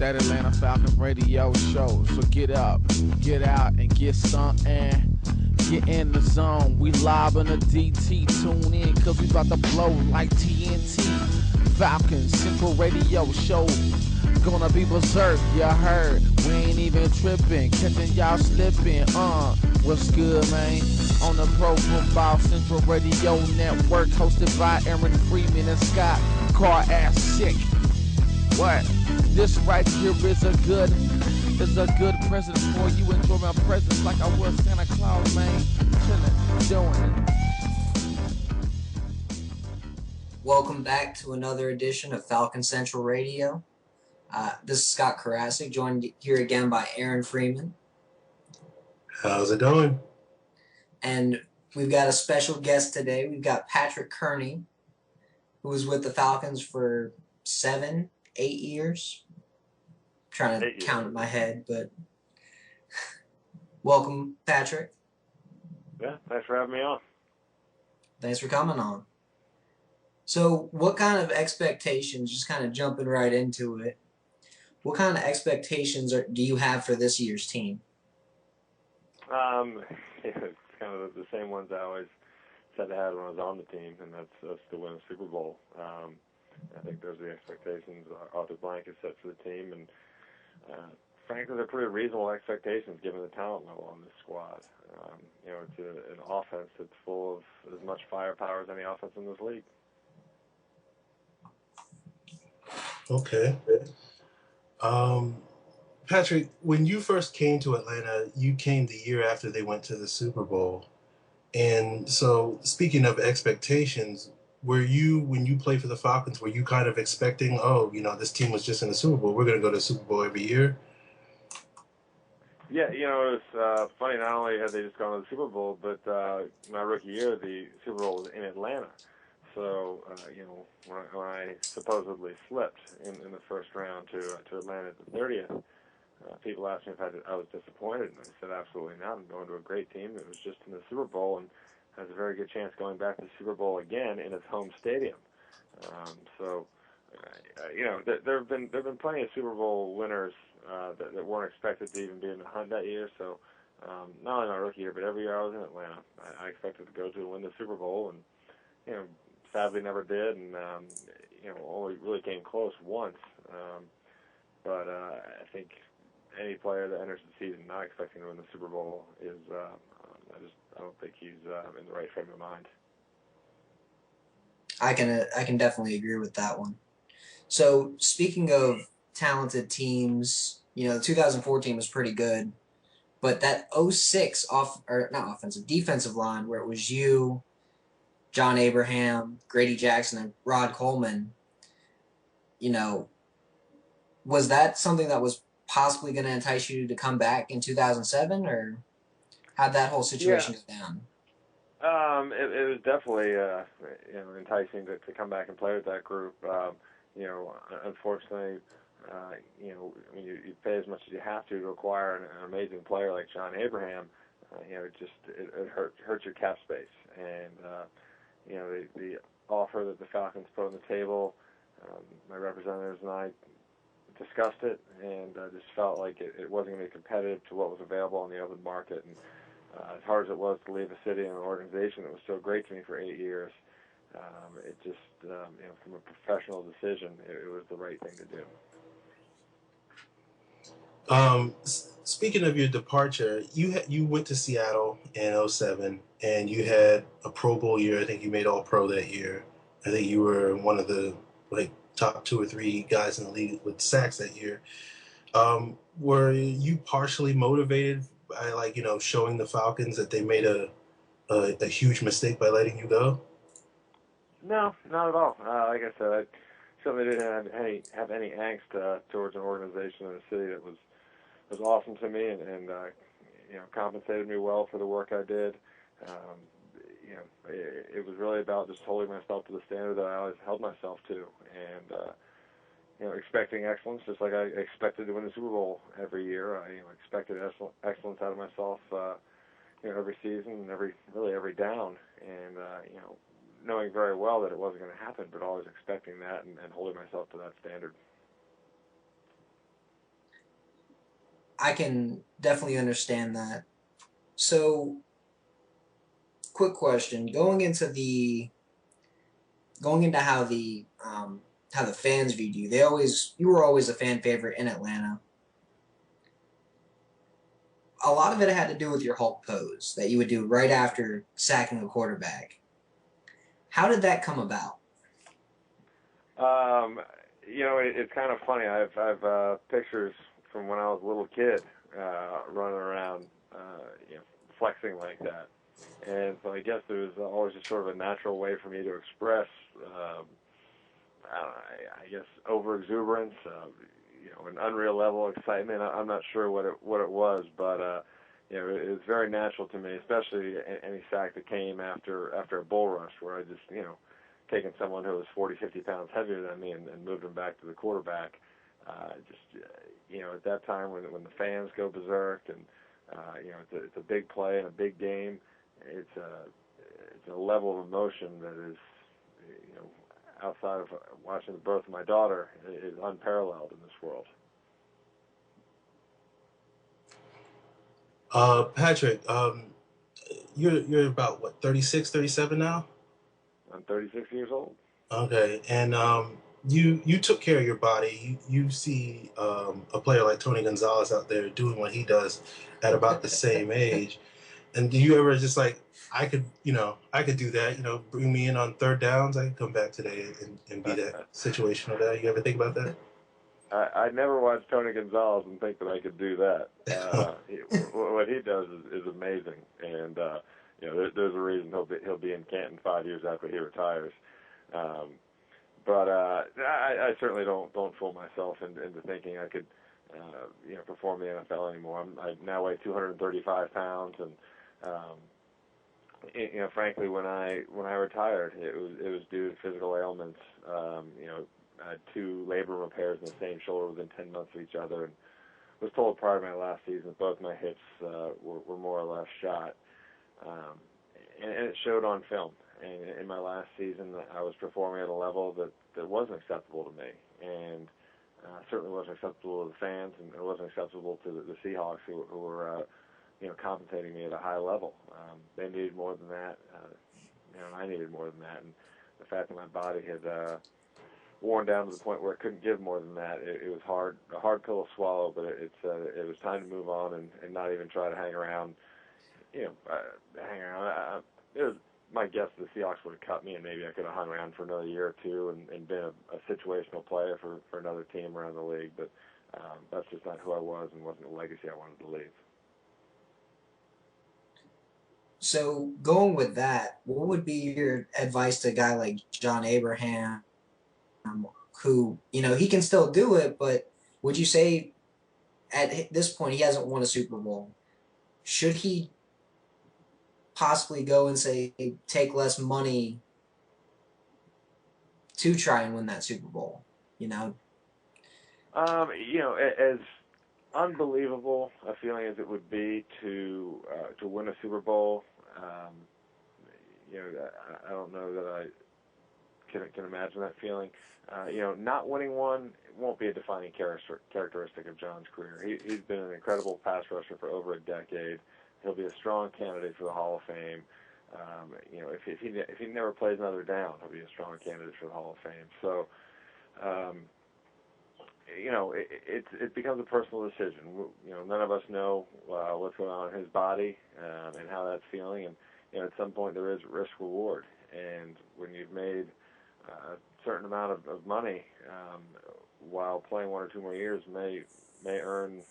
that Atlanta Falcons radio show. So get up, get out, and get something. Get in the zone. We live on the DT. Tune in, cause we about to blow like TNT. Falcons Central Radio show. Gonna be berserk, you heard. We ain't even tripping, catching y'all slipping. What's good, man? On the Pro Football Central Radio Network, hosted by Aaron Freeman and Scott Carasik. What? This right here is a good present for you. Enjoy my presence like I was Santa Claus, man. Chillin', doing it. Welcome back to another edition of Falcons Central Radio. This is Scott Carasik, joined here again by Aaron Freeman. How's it going? And we've got a special guest today. We've got Patrick Kerney, who was with the Falcons for 7-8 years. I'm trying to count in my head, but welcome, Patrick. Yeah, thanks for having me on. Thanks for coming on. So what kind of expectations, just kind of jumping right into it, what kind of expectations do you have for this year's team? It's kind of the same ones I always said I had when I was on the team, and that's to win a Super Bowl. I think those are the expectations Arthur Blank has set for the team, and frankly, they're pretty reasonable expectations given the talent level on this squad. It's an offense that's full of as much firepower as any offense in this league. Okay. Patrick, when you first came to Atlanta, you came the year after they went to the Super Bowl. And so, speaking of expectations, when you played for the Falcons, were you kind of expecting, this team was just in the Super Bowl, we're going to go to the Super Bowl every year? Yeah, it was funny, not only had they just gone to the Super Bowl, but my rookie year, the Super Bowl was in Atlanta. So, when I supposedly slipped in the first round to Atlanta at the 30th, people asked me if I was disappointed, and I said absolutely not. I'm going to a great team that was just in the Super Bowl and has a very good chance going back to the Super Bowl again in its home stadium. There have been plenty of Super Bowl winners that weren't expected to even be in the hunt that year. So, not only my rookie year, but every year I was in Atlanta, I expected to go to win the Super Bowl, and sadly never did, and only really came close once. But I think any player that enters the season not expecting to win the Super Bowl is, I don't think he's in the right frame of mind. I can definitely agree with that one. So speaking of talented teams, the 2014 was pretty good, but that 06 defensive line where it was you, John Abraham, Grady Jackson, and Rod Coleman, was that something that was possibly going to entice you to come back in 2007, or how'd that whole situation go down? It was definitely enticing to come back and play with that group. Unfortunately, you pay as much as you have to acquire an amazing player like John Abraham. It hurts your cap space, and the offer that the Falcons put on the table, my representatives and I discussed it, and just felt like it wasn't going to be competitive to what was available on the open market. And as hard as it was to leave a city and an organization that was so great to me for 8 years, it just, from a professional decision, it was the right thing to do. Speaking of your departure, you went to Seattle in 2007, and you had a Pro Bowl year. I think you made All-Pro that year. I think you were one of the top 2 or 3 guys in the league with sacks that year. Were you partially motivated by showing the Falcons that they made a huge mistake by letting you go? No, not at all. Like I said, I certainly didn't have any angst towards an organization in a city that was awesome to me and compensated me well for the work I did. It was really about just holding myself to the standard that I always held myself to, and expecting excellence, just like I expected to win the Super Bowl every year. I expected excellence out of myself, every season and every down, and knowing very well that it wasn't going to happen, but always expecting that and holding myself to that standard. I can definitely understand that. So, quick question: going into how the fans viewed you, you were always a fan favorite in Atlanta. A lot of it had to do with your Hulk pose that you would do right after sacking a quarterback. How did that come about? It's kind of funny. I've pictures from when I was a little kid running around, flexing like that. And so I guess there was always just sort of a natural way for me to express, I guess, over-exuberance, an unreal level of excitement. I'm not sure what it was, but it was very natural to me, especially any sack that came after a bull rush where I just, taking someone who was 40, 50 pounds heavier than me and moved him back to the quarterback. At that time when the fans go berserk and, it's a big play and a big game, it's a level of emotion that is, outside of watching the birth of my daughter, is unparalleled in this world. Patrick, you're about, what, 36, 37 now? I'm 36 years old. Okay, and you took care of your body. You see a player like Tony Gonzalez out there doing what he does at about the same age. And do you ever just like, I could do that, bring me in on third downs, I could come back today and be that situational guy. You ever think about that? I never watched Tony Gonzalez and think that I could do that. What he does is amazing, and there's a reason he'll be in Canton 5 years after he retires. But I certainly don't fool myself into thinking I could perform in the NFL anymore. I now weigh 235 pounds, and frankly, when I retired, it was due to physical ailments. I had 2 labrum repairs in the same shoulder within 10 months of each other, and was told prior to my last season that both my hips were more or less shot, and it showed on film. And in my last season, I was performing at a level that wasn't acceptable to me, and certainly wasn't acceptable to the fans, and it wasn't acceptable to the Seahawks who were compensating me at a high level. They needed more than that, and I needed more than that. And the fact that my body had worn down to the point where it couldn't give more than that, it was a hard pill to swallow. But it was time to move on and not even try to hang around. It was my guess the Seahawks would have cut me, and maybe I could have hung around for another year or two and been a situational player for another team around the league. But that's just not who I was, and wasn't the legacy I wanted to leave. So going with that, what would be your advice to a guy like John Abraham, who, he can still do it, but would you say at this point he hasn't won a Super Bowl? Should he possibly go and say take less money to try and win that Super Bowl? As unbelievable a feeling as it would be to win a Super Bowl, I don't know that I can imagine that feeling. Not winning one won't be a defining characteristic of John's career. He's been an incredible pass rusher for over a decade. He'll be a strong candidate for the Hall of Fame. If he never plays another down, he'll be a strong candidate for the Hall of Fame. So, it becomes a personal decision. None of us know what's going on in his body and how that's feeling. And at some point there is risk reward. And when you've made a certain amount of money while playing 1 or 2 more years, may earn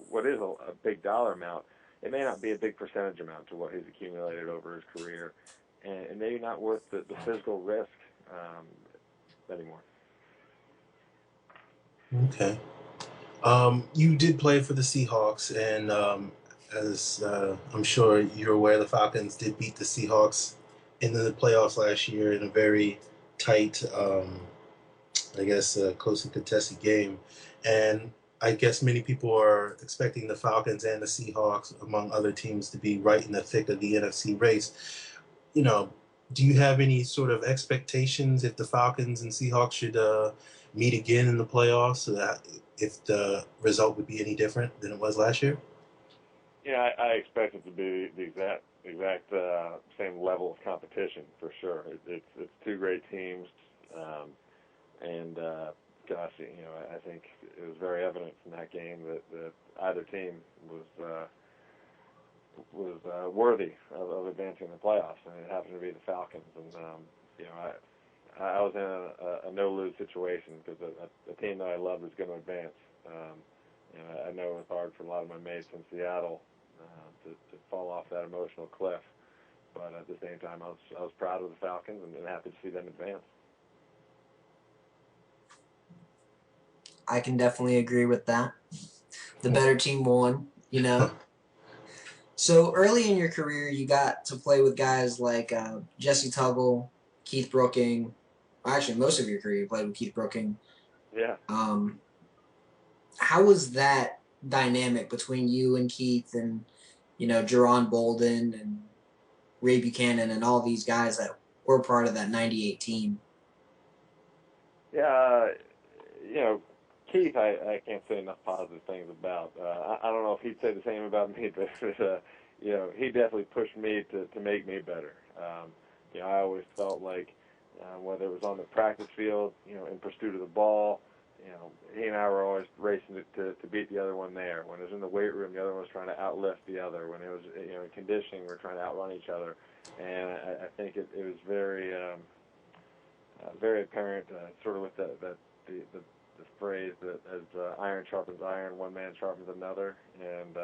what is a big dollar amount. It may not be a big percentage amount to what he's accumulated over his career, and maybe not worth the physical risk anymore. Okay. You did play for the Seahawks, and as I'm sure you're aware, the Falcons did beat the Seahawks in the playoffs last year in a very tight, closely contested game. And I guess many people are expecting the Falcons and the Seahawks, among other teams, to be right in the thick of the NFC race. Do you have any sort of expectations if the Falcons and Seahawks should meet again in the playoffs? if the result would be any different than it was last year? Yeah, I expect it to be the exact same level of competition for sure. It's two great teams, and gosh, I think it was very evident from that game that either team was worthy of advancing the playoffs, and it happened to be the Falcons. And I was in a no-lose situation because a team that I loved was going to advance. I know it was hard for a lot of my mates in Seattle to fall off that emotional cliff, but at the same time, I was proud of the Falcons and happy to see them advance. I can definitely agree with that. The better team won, So early in your career, you got to play with guys like Jesse Tuggle, Keith Brooking. Actually, most of your career you played with Keith Brooking. Yeah. How was that dynamic between you and Keith and, Jerron Bolden and Ray Buchanan and all these guys that were part of that 98 team? Yeah, Keith, I can't say enough positive things about. I don't know if he'd say the same about me, but he definitely pushed me to make me better. I always felt like whether it was on the practice field, in pursuit of the ball, he and I were always racing to beat the other one there. When it was in the weight room, the other one was trying to outlift the other. When it was in conditioning, we were trying to outrun each other. And I think it was very very apparent, sort of with the phrase that as iron sharpens iron, one man sharpens another. And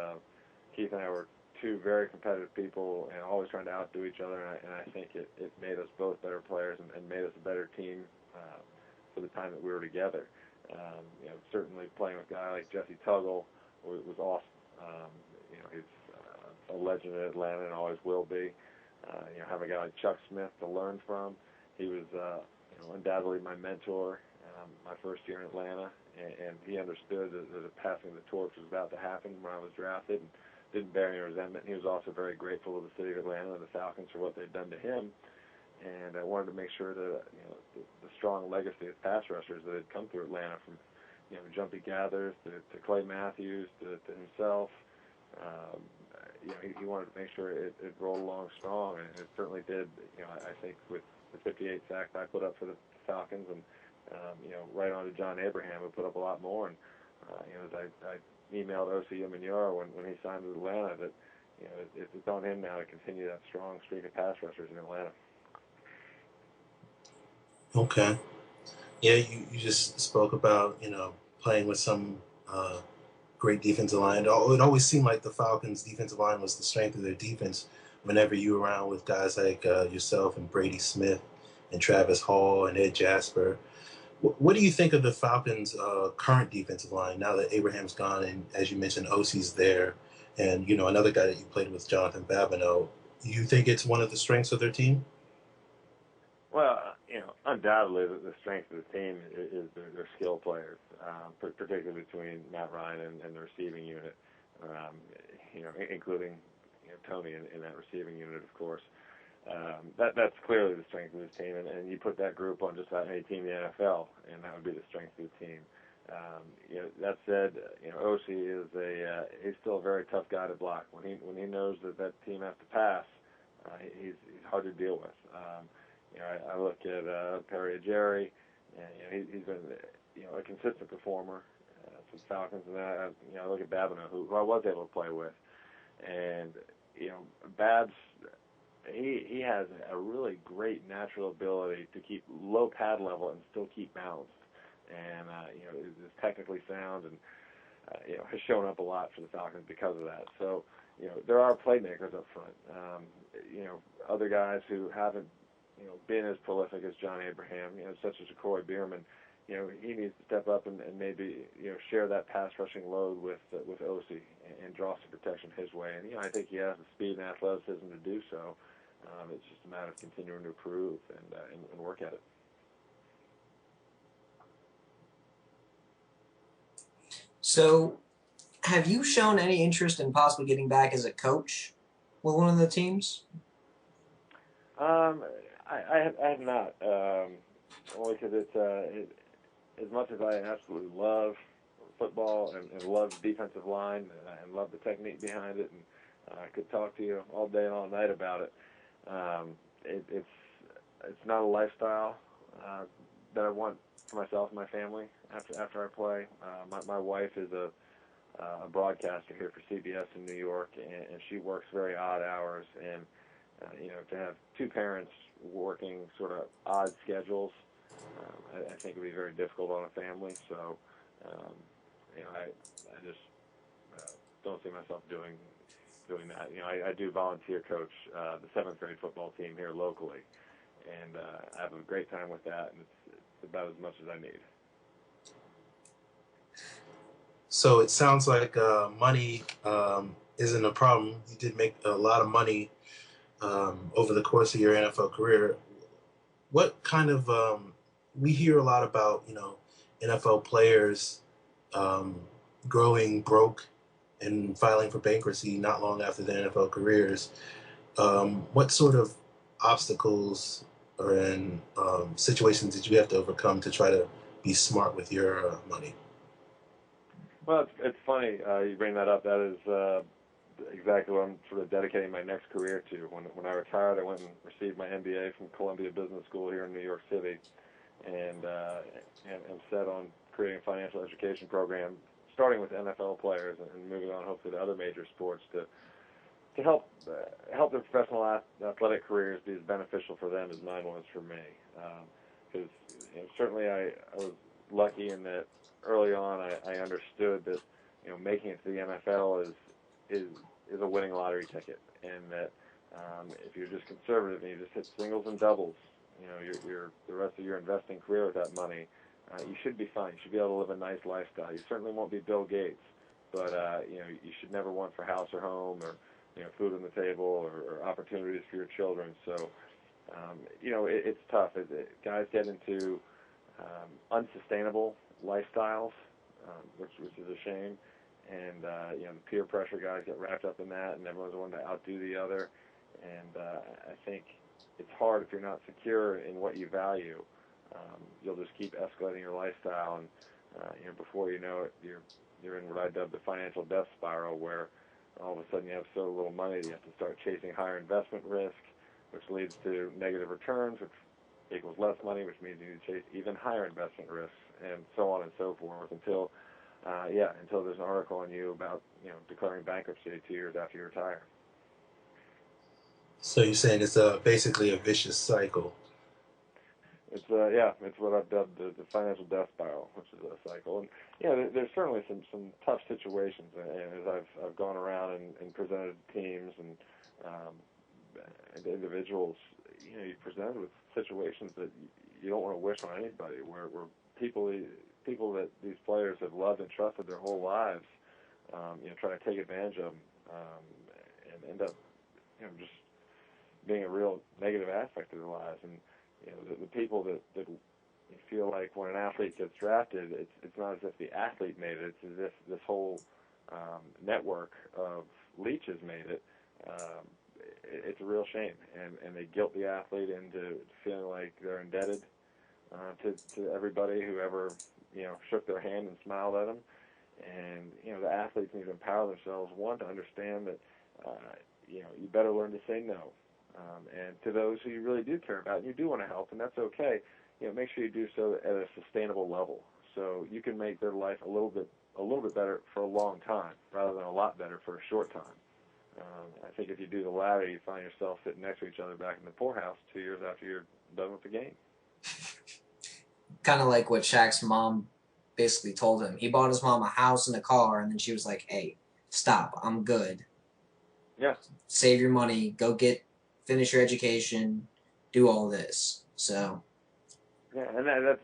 Keith and I were two very competitive people and always trying to outdo each other. And I think it made us both better players and made us a better team for the time that we were together. Certainly playing with a guy like Jesse Tuggle was awesome. He's a legend in Atlanta and always will be. Having a guy like Chuck Smith to learn from. He was undoubtedly my mentor my first year in Atlanta, and he understood that the passing of the torch was about to happen when I was drafted and didn't bear any resentment. He was also very grateful to the city of Atlanta and the Falcons for what they'd done to him, and I wanted to make sure that the strong legacy of pass rushers that had come through Atlanta, from Jumpy Gathers to Clay Matthews to himself, he wanted to make sure it rolled along strong, and it certainly did. I think with the 58 sacks I put up for the Falcons, and right on to John Abraham, who put up a lot more. And as I emailed O.C. Umenyiora when he signed with Atlanta, that it's on him now to continue that strong streak of pass rushers in Atlanta. Okay. Yeah, you just spoke about playing with some great defensive line. It always seemed like the Falcons' defensive line was the strength of their defense whenever you were around with guys like yourself and Brady Smith and Travis Hall and Ed Jasper. What do you think of the Falcons' current defensive line now that Abraham's gone and, as you mentioned, OC's there, and another guy that you played with, Jonathan Babineau? You think it's one of the strengths of their team? Well, undoubtedly the strength of the team is their skill players, particularly between Matt Ryan and the receiving unit, including Tony in that receiving unit, of course. That's clearly the strength of this team, and you put that group on just about any team in the NFL, and that would be the strength of the team. That said, OC is he's still a very tough guy to block. When he knows that team has to pass, he's hard to deal with. I look at Perry Jerry, and he's been a consistent performer for the Falcons, and then I look at Babineau, who I was able to play with, and Babs. He has a really great natural ability to keep low pad level and still keep balanced, and is technically sound and has shown up a lot for the Falcons because of that. So there are playmakers up front. Other guys who haven't been as prolific as John Abraham, such as Corey Bierman. He needs to step up and maybe share that pass rushing load with OC and draw some protection his way. And I think he has the speed and athleticism to do so. It's just a matter of continuing to improve and work at it. So, have you shown any interest in possibly getting back as a coach with one of the teams? I have not. Only because it's as much as I absolutely love football and love the defensive line and love the technique behind it, and I could talk to you all day and all night about it. It's not a lifestyle that I want for myself and my family after I play. My wife is a broadcaster here for CBS in New York, and she works very odd hours, and to have two parents working sort of odd schedules, I think it would be very difficult on a family. So, I just don't see myself doing that. I do volunteer coach the 7th grade football team here locally, and I have a great time with that, and it's about as much as I need. So it sounds like money isn't a problem. You did make a lot of money over the course of your NFL career. What kind of we hear a lot about NFL players growing broke and filing for bankruptcy not long after their NFL careers. What sort of obstacles or situations did you have to overcome to try to be smart with your money? Well, it's funny you bring that up. That is exactly what I'm sort of dedicating my next career to. When I retired, I went and received my MBA from Columbia Business School here in New York City, and set on creating a financial education program, starting with NFL players and moving on hopefully to other major sports to help their professional athletic careers be as beneficial for them as mine was for me. Because certainly I was lucky in that early on I understood that making it to the NFL is a winning lottery ticket, and that if you're just conservative and you just hit singles and doubles, the rest of your investing career with that money, you should be fine. You should be able to live a nice lifestyle. You certainly won't be Bill Gates, but you should never want for house or home or food on the table or opportunities for your children. So it's tough. Guys get into unsustainable lifestyles, which is a shame. And the peer pressure guys get wrapped up in that, and everyone's wanting to outdo the other. And I think it's hard if you're not secure in what you value. You'll just keep escalating your lifestyle, and before you know it, you're in what I dub the financial death spiral, where all of a sudden you have so little money that you have to start chasing higher investment risk, which leads to negative returns, which equals less money, which means you need to chase even higher investment risks, and so on and so forth until there's an article on you about declaring bankruptcy 2 years after you retire. So you're saying it's basically a vicious cycle. It's what I've dubbed the financial death spiral, which is a cycle. And there's certainly some tough situations, and as I've gone around and presented to teams and individuals, you're presented with situations that you don't want to wish on anybody, where people that these players have loved and trusted their whole lives, try to take advantage of them, and end up, just being a real negative aspect of their lives. And the people that feel like when an athlete gets drafted, it's not as if the athlete made it; it's as if this whole network of leeches made it. It's a real shame, and they guilt the athlete into feeling like they're indebted to everybody who ever shook their hand and smiled at them. And the athletes need to empower themselves, one, to understand that you better learn to say no, and to those who you really do care about and you do want to help, and that's okay. Make sure you do so at a sustainable level, so you can make their life a little bit better for a long time, rather than a lot better for a short time. I think if you do the latter, you find yourself sitting next to each other back in the poorhouse 2 years after you're done with the game. Kind of like what Shaq's mom basically told him. He bought his mom a house and a car, and then she was like, "Hey, stop. I'm good. Yeah. Save your money. Finish your education. Do all this." So. Yeah, and that's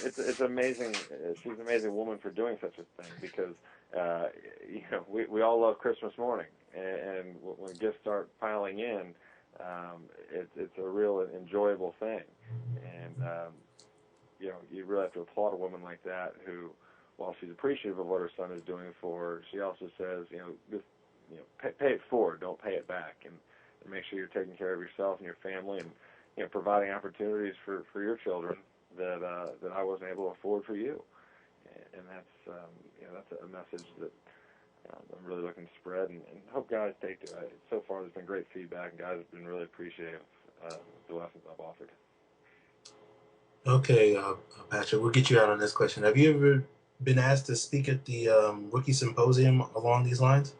it's amazing. She's an amazing woman for doing such a thing, because we all love Christmas morning, and when gifts start piling in, it's a real enjoyable thing, and you really have to applaud a woman like that who, while she's appreciative of what her son is doing for her, she also says, pay it forward, don't pay it back, and make sure you're taking care of yourself and your family, and providing opportunities for your children that I wasn't able to afford for you. and that's that's a message that I'm really looking to spread, and hope guys take to it. So far, there's been great feedback, and guys have been really appreciative of the lessons I've offered. Okay, Patrick, we'll get you out on this question. Have you ever been asked to speak at the rookie symposium along these lines?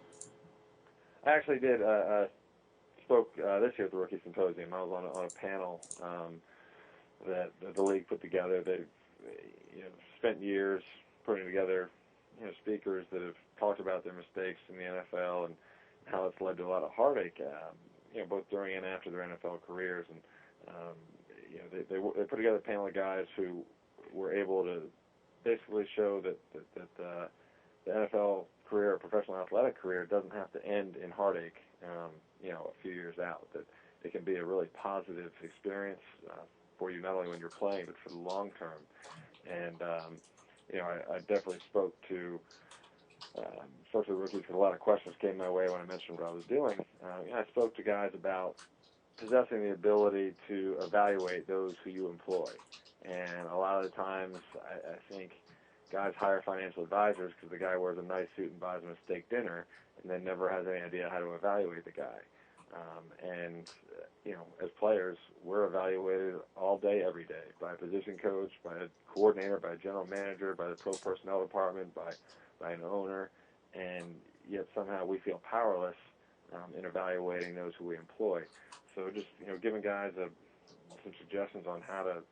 I actually did. Spoke this year at the rookie symposium. I was on a panel that the league put together. They've spent years putting together speakers that have talked about their mistakes in the NFL and how it's led to a lot of heartache, both during and after their NFL careers. And they put together a panel of guys who were able to basically show that the NFL career or professional athletic career doesn't have to end in heartache, a few years out, that it can be a really positive experience for you, not only when you're playing, but for the long term. And, I definitely spoke to the rookies because a lot of questions came my way when I mentioned what I was doing. I spoke to guys about possessing the ability to evaluate those who you employ. And a lot of the times, I think guys hire financial advisors because the guy wears a nice suit and buys them a steak dinner and then never has any idea how to evaluate the guy. As players, we're evaluated all day, every day, by a position coach, by a coordinator, by a general manager, by the pro personnel department, by an owner, and yet somehow we feel powerless in evaluating those who we employ. So just giving guys some suggestions on how to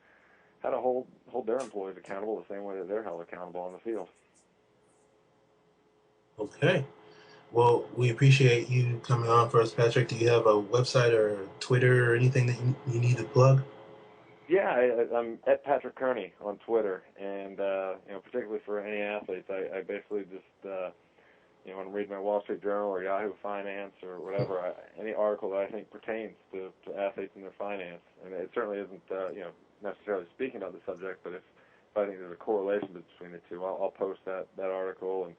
hold their employees accountable the same way that they're held accountable on the field. Okay. Well, we appreciate you coming on for us, Patrick. Do you have a website or Twitter or anything that you need to plug? Yeah, I'm at Patrick Kerney on Twitter, and particularly for any athletes, I basically just when I'm reading my Wall Street Journal or Yahoo Finance or whatever, any article that I think pertains to athletes and their finance. And it certainly isn't necessarily speaking about the subject, but if I think there's a correlation between the two, I'll post that article and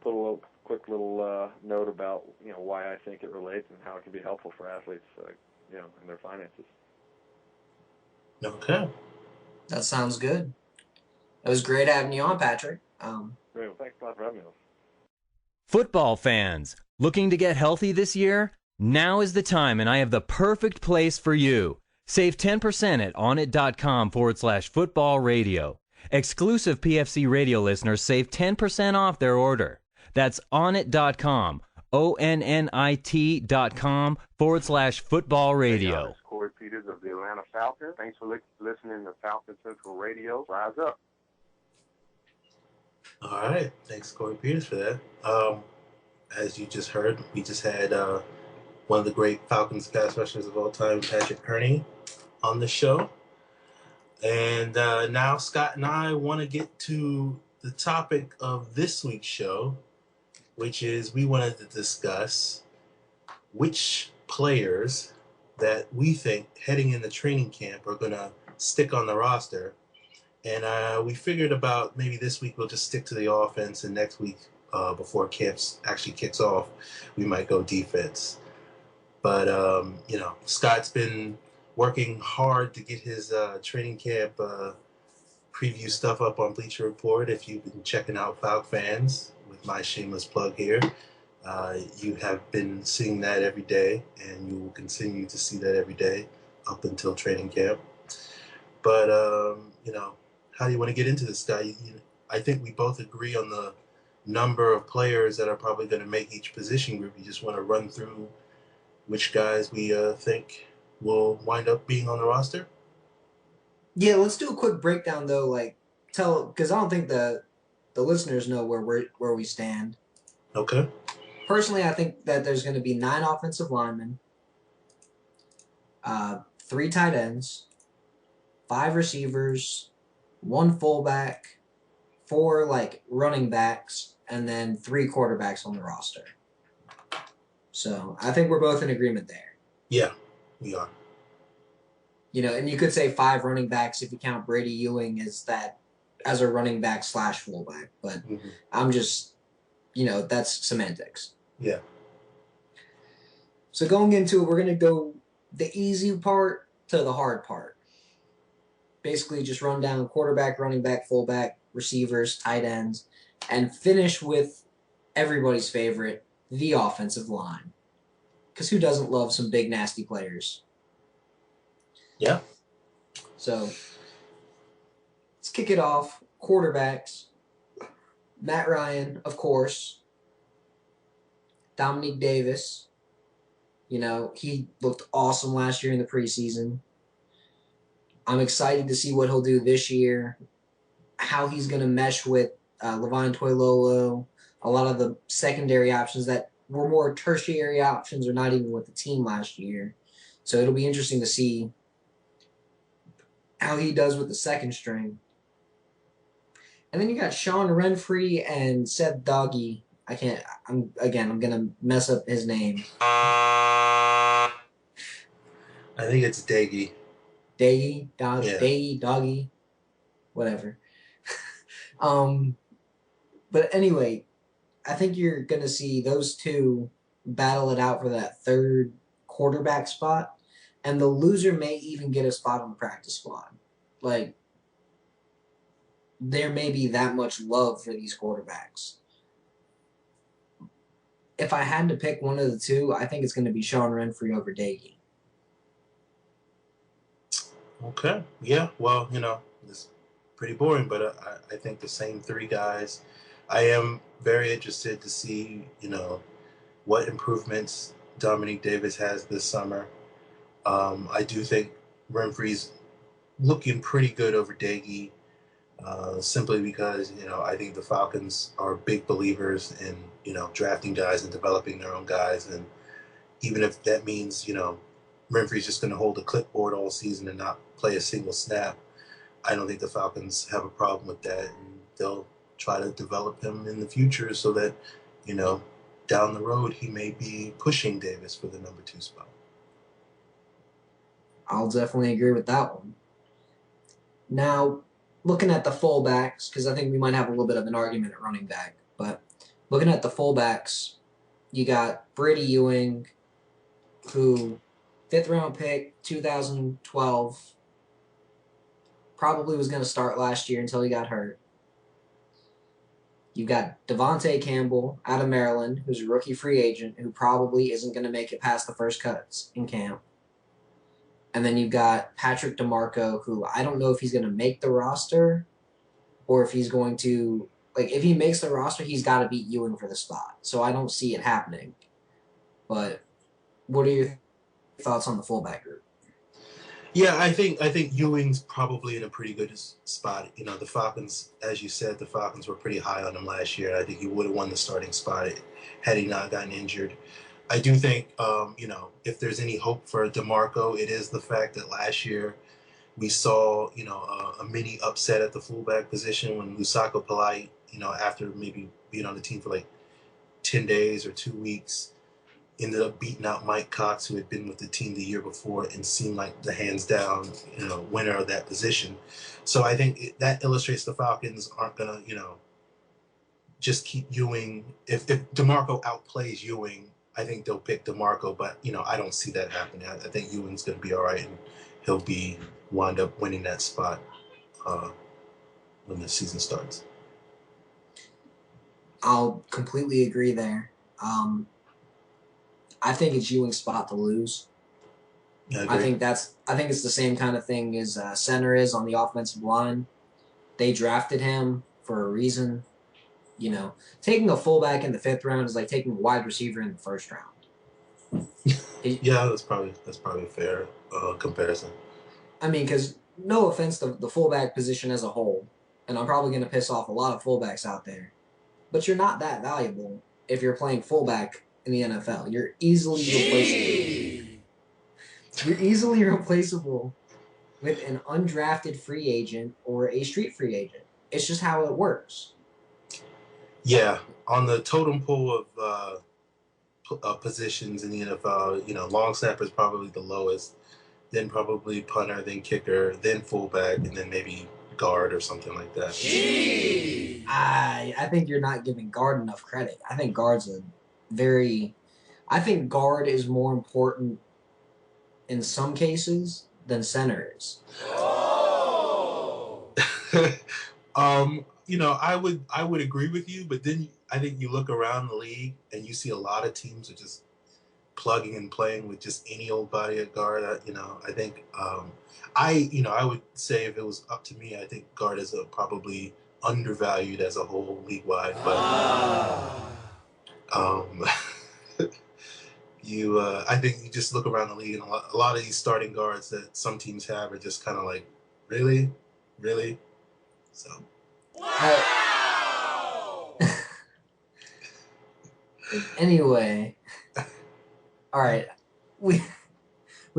put a quick little note about why I think it relates and how it can be helpful for athletes in their finances. Okay. That sounds good. It was great having you on, Patrick. Great. Well, thanks a lot for having me on. Football fans, looking to get healthy this year? Now is the time, and I have the perfect place for you. Save 10% at onit.com/football radio. Exclusive PFC radio listeners save 10% off their order. That's onit.com, ONNIT.com/football radio. This is Corey Peters of the Atlanta Falcons. Thanks for listening to Falcons Central Radio. Rise up. All right. Thanks, Corey Peters, for that. As you just heard, we just had one of the great Falcons pass rushers of all time, Patrick Kerney, on the show. And now Scott and I want to get to the topic of this week's show, which is we wanted to discuss which players that we think heading into training camp are going to stick on the roster. And we figured about maybe this week we'll just stick to the offense, and next week before camp actually kicks off, we might go defense. But, Scott's been working hard to get his training camp preview stuff up on Bleacher Report. If you've been checking out Falcons fans, with my shameless plug here, you have been seeing that every day, and you will continue to see that every day up until training camp. But, how do you want to get into this guy? I think we both agree on the number of players that are probably going to make each position group. You just want to run through which guys we think will wind up being on the roster? Yeah, let's do a quick breakdown though. Because I don't think the listeners know where we stand. Okay. Personally, I think that there's going to be 9 offensive linemen, 3 tight ends, 5 receivers, 1 fullback, 4 running backs, and then 3 quarterbacks on the roster. So I think we're both in agreement there. Yeah, we are. And you could say 5 running backs if you count Brady Ewing as a running back / fullback. But I'm just, that's semantics. Yeah. So going into it, we're going to go the easy part to the hard part. Basically just run down quarterback, running back, fullback, receivers, tight ends, and finish with everybody's favorite, the offensive line. Because who doesn't love some big, nasty players? Yeah. So let's kick it off. Quarterbacks. Matt Ryan, of course. Dominique Davis. You know, he looked awesome last year in the preseason. I'm excited to see what he'll do this year, how he's going to mesh with Levine Toilolo, a lot of the secondary options that were more tertiary options or not even with the team last year. So it'll be interesting to see how he does with the second string. And then you got Sean Renfree and Seth Doggy. I'm going to mess up his name. I think it's Daggy. Daggy, Dog, Yeah. Daggy, Doggy, whatever. But anyway, I think you're going to see those two battle it out for that third quarterback spot, and the loser may even get a spot on the practice squad. Like, there may be that much love for these quarterbacks. If I had to pick one of the two, I think it's going to be Sean Renfree over Daggy. Okay. Yeah. Well, it's pretty boring, but I think the same three guys. I am very interested to see, what improvements Dominique Davis has this summer. I do think Renfree's looking pretty good over Daggy, simply because, I think the Falcons are big believers in, drafting guys and developing their own guys. And even if that means, Renfree's just going to hold a clipboard all season and not play a single snap, I don't think the Falcons have a problem with that. And they'll try to develop him in the future so that, down the road, he may be pushing Davis for the number 2 spot. I'll definitely agree with that one. Now, looking at the fullbacks, because I think we might have a little bit of an argument at running back, but looking at the fullbacks, you got Brady Ewing, who 5th round pick, 2012, probably was going to start last year until he got hurt. You've got Devontae Campbell out of Maryland, who's a rookie free agent, who probably isn't going to make it past the first cuts in camp. And then you've got Patrick DeMarco, who I don't know if he's going to make the roster or if he's going to, if he makes the roster, he's got to beat Ewing for the spot. So I don't see it happening. But what are your thoughts on the fullback group? Yeah, I think Ewing's probably in a pretty good spot. The Falcons, as you said, the Falcons were pretty high on him last year. I think he would have won the starting spot had he not gotten injured. I do think, if there's any hope for DeMarco, it is the fact that last year we saw, a mini upset at the fullback position when Lusako Polite, after maybe being on the team for 10 days or 2 weeks, ended up beating out Mike Cox, who had been with the team the year before and seemed like the hands down, winner of that position. So I think that illustrates the Falcons aren't going to, just keep Ewing. If DeMarco outplays Ewing, I think they'll pick DeMarco, but, I don't see that happening. I think Ewing's going to be all right, and he'll wind up winning that spot when the season starts. I'll completely agree there. I think it's Ewing's spot to lose. I think it's the same kind of thing as center is on the offensive line. They drafted him for a reason. Taking a fullback in the 5th round is like taking a wide receiver in the 1st round. Yeah, that's probably a fair comparison. I mean, because no offense to the fullback position as a whole, and I'm probably going to piss off a lot of fullbacks out there, but you're not that valuable if you're playing fullback in the NFL. You're easily replaceable. You're easily replaceable with an undrafted free agent or a street free agent. It's just how it works. Yeah, on the totem pole of positions in the NFL, long snapper is probably the lowest, then probably punter, then kicker, then fullback, and then maybe guard or something like that. I think you're not giving guard enough credit. I think guard is more important in some cases than center is. I would agree with you, but then I think you look around the league and you see a lot of teams are just plugging and playing with just any old body at guard. I think I would say if it was up to me, I think guard is probably undervalued as a whole league wide. But I think you just look around the league and a lot of these starting guards that some teams have are just kind of like, really. So. Anyway, all right, we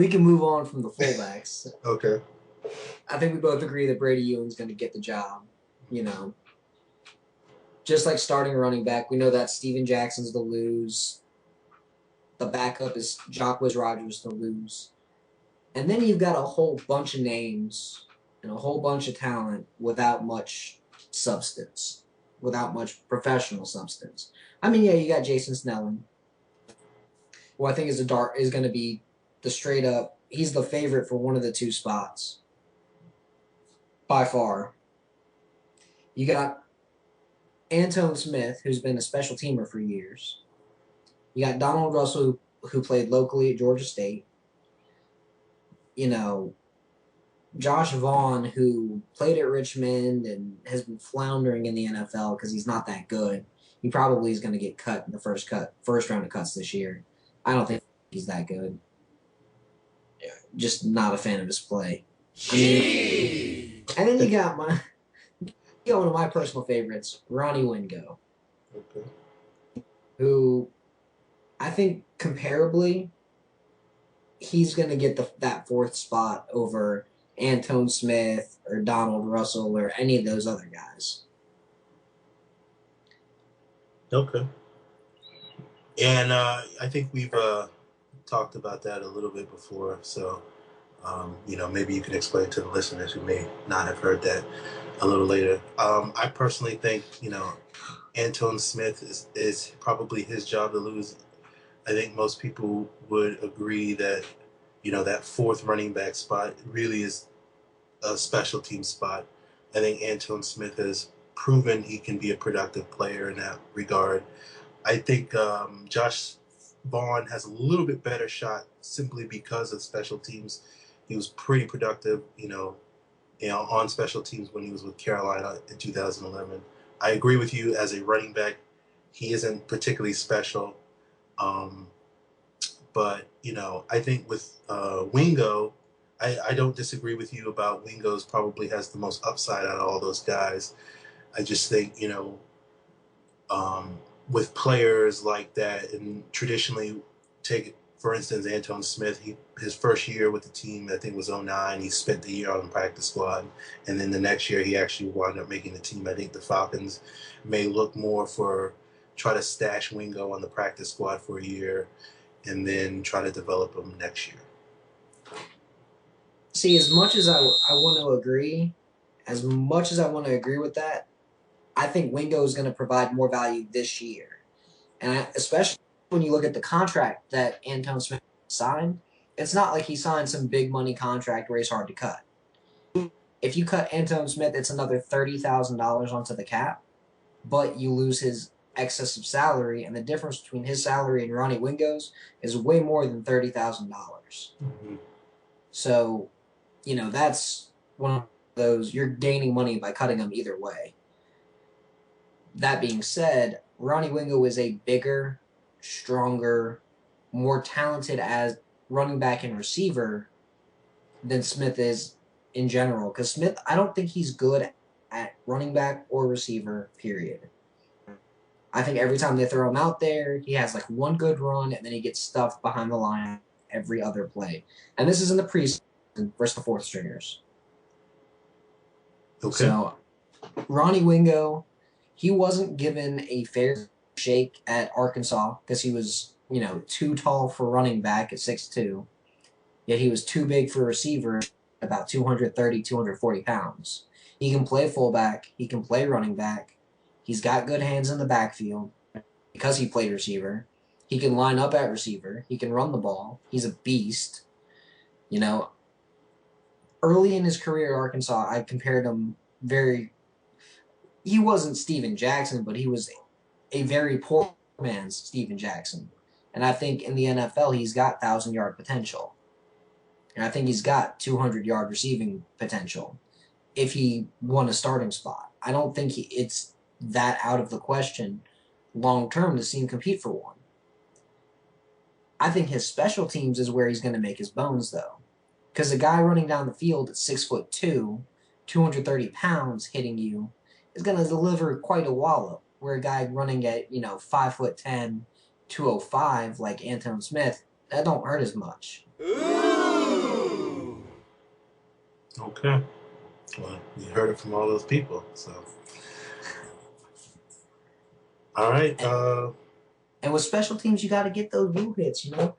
can move on from the fullbacks. Okay. I think we both agree that Brady Ewing's going to get the job. Just like starting a running back, we know that Steven Jackson's the lose. The backup is Jacquizz Rodgers to lose. And then you've got a whole bunch of names and a whole bunch of talent without much substance, without much professional substance. I mean, yeah, you got Jason Snelling, who I think is going to be the straight up. He's the favorite for one of the two spots, by far. You got Antone Smith, who's been a special teamer for years. You got Donald Russell, who played locally at Georgia State. Josh Vaughn, who played at Richmond and has been floundering in the NFL because he's not that good. He probably is going to get cut in the first round of cuts this year. I don't think he's that good. Just not a fan of his play. And then you got one of my personal favorites, Ronnie Wingo. Okay. Who I think comparably, he's going to get that fourth spot over Antone Smith or Donald Russell or any of those other guys. Okay. And I think we've talked about that a little bit before, so maybe you can explain to the listeners who may not have heard that a little later. I personally think Antone Smith is probably his job to lose. I think most people would agree that that fourth running back spot really is a special team spot. I think Antone Smith has proven he can be a productive player in that regard. I think Josh Vaughn has a little bit better shot simply because of special teams. He was pretty productive, on special teams when he was with Carolina in 2011. I agree with you as a running back. He isn't particularly special. But I think with Wingo, I don't disagree with you about Wingo's probably has the most upside out of all those guys. I just think, with players like that, and traditionally, take for instance Antone Smith, his first year with the team I think was 2009. He spent the year on the practice squad, and then the next year he actually wound up making the team. I think the Falcons may look more try to stash Wingo on the practice squad for a year, and then try to develop him next year. See, as much as I want to agree with that, I think Wingo is going to provide more value this year. And especially when you look at the contract that Antone Smith signed, it's not like he signed some big money contract where he's hard to cut. If you cut Antone Smith, it's another $30,000 onto the cap, but you lose his excess of salary, and the difference between his salary and Ronnie Wingo's is way more than $30,000. Mm-hmm. So, that's one of those, you're gaining money by cutting them either way. That being said, Ronnie Wingo is a bigger, stronger, more talented as running back and receiver than Smith is in general. Because Smith, I don't think he's good at running back or receiver, period. I think every time they throw him out there, he has like one good run, and then he gets stuffed behind the line every other play. And this is in the preseason versus the fourth stringers. Okay. So, Ronnie Wingo, he wasn't given a fair shake at Arkansas because he was, too tall for running back at 6'2". Yet he was too big for a receiver, about 230, 240 pounds. He can play fullback. He can play running back. He's got good hands in the backfield because he played receiver. He can line up at receiver. He can run the ball. He's a beast. Early in his career at Arkansas, I compared him he wasn't Steven Jackson, but he was a very poor man's Steven Jackson. And I think in the NFL, he's got 1,000-yard potential. And I think he's got 200-yard receiving potential if he won a starting spot. I don't think it's that out of the question long-term to see him compete for one. I think his special teams is where he's going to make his bones, though. Because a guy running down the field at 6'2", 230 pounds hitting you is going to deliver quite a wallop. Where a guy running at, 5'10", 205 like Anton Smith, that don't hurt as much. Ooh. Okay. Well, you heard it from all those people, so. All right. And with special teams, you got to get those blue hits, Ooh.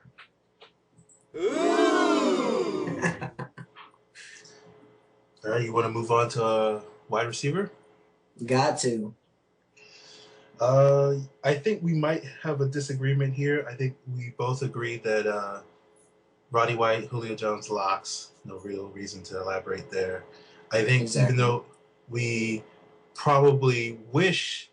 All right, you want to move on to wide receiver? Got to. I think we might have a disagreement here. I think we both agree that Roddy White, Julio Jones locks. No real reason to elaborate there. I think even though we probably wish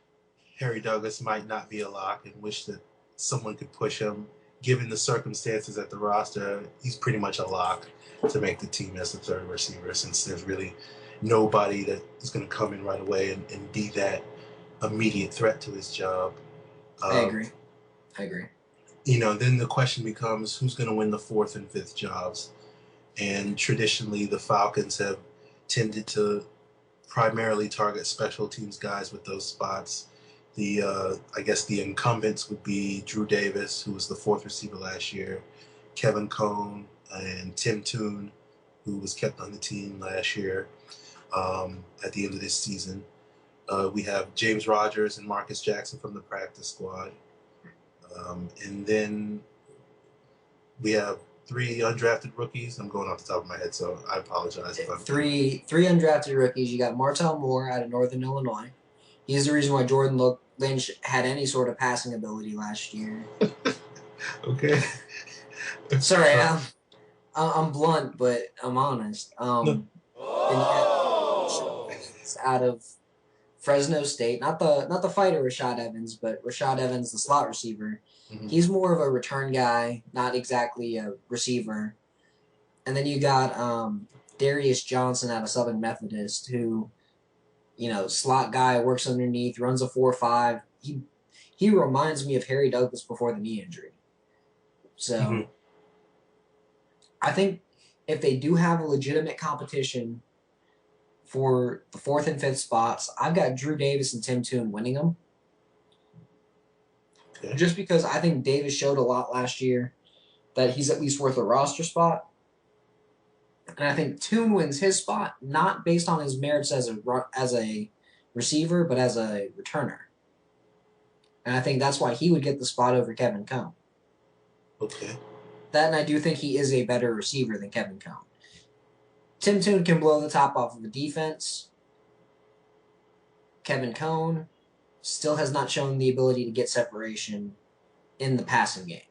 Harry Douglas might not be a lock and wish that someone could push him, given the circumstances at the roster, he's pretty much a lock to make the team as the third receiver, since there's really nobody that is going to come in right away and be that immediate threat to his job. I agree. Then the question becomes, who's going to win the fourth and fifth jobs? And traditionally, the Falcons have tended to primarily target special teams guys with those spots. I guess the incumbents would be Drew Davis, who was the fourth receiver last year, Kevin Cohn, and Tim Toon, who was kept on the team last year at the end of this season. We have James Rodgers and Marcus Jackson from the practice squad. And then we have 3 undrafted rookies. I'm going off the top of my head, so I apologize if I'm... Three undrafted rookies. You got Martell Moore out of Northern Illinois. He's the reason why Jordan Lynch had any sort of passing ability last year. Okay. Sorry, I'm blunt, but I'm honest. And out of Fresno State, not the fighter Rashad Evans, but Rashad Evans, the slot receiver. Mm-hmm. He's more of a return guy, not exactly a receiver. And then you got Darius Johnson out of Southern Methodist, who, slot guy, works underneath, runs a 4.5. He reminds me of Harry Douglas before the knee injury. So I think if they do have a legitimate competition for the fourth and fifth spots, I've got Drew Davis and Tim Toon winning them. Okay. Just because I think Davis showed a lot last year that he's at least worth a roster spot. And I think Toon wins his spot, not based on his merits as a receiver, but as a returner. And I think that's why he would get the spot over Kevin Cohn. Okay. That, and I do think he is a better receiver than Kevin Cohn. Tim Toon can blow the top off of the defense. Kevin Cohn still has not shown the ability to get separation in the passing game.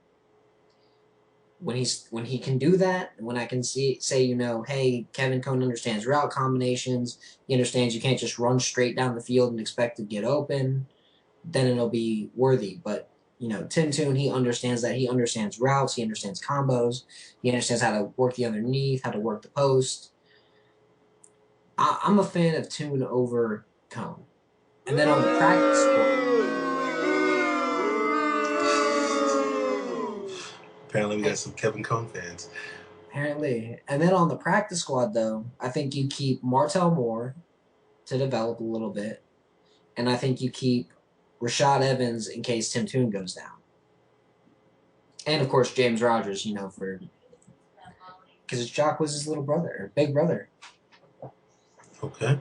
When he can do that, when I can say, hey, Kevin Cohn understands route combinations, he understands you can't just run straight down the field and expect to get open, then it'll be worthy. But, Tim Toon, he understands that. He understands routes, he understands combos, he understands how to work the underneath, how to work the post. I'm a fan of Toon over Cohn. And then on the practice squad... Apparently we got some Kevin Cohn fans. Apparently. And then on the practice squad, though, I think you keep Martell Moore to develop a little bit. And I think you keep Rashad Evans in case Tim Toon goes down. And, of course, James Rodgers, because Jock was his little brother, or big brother. Okay.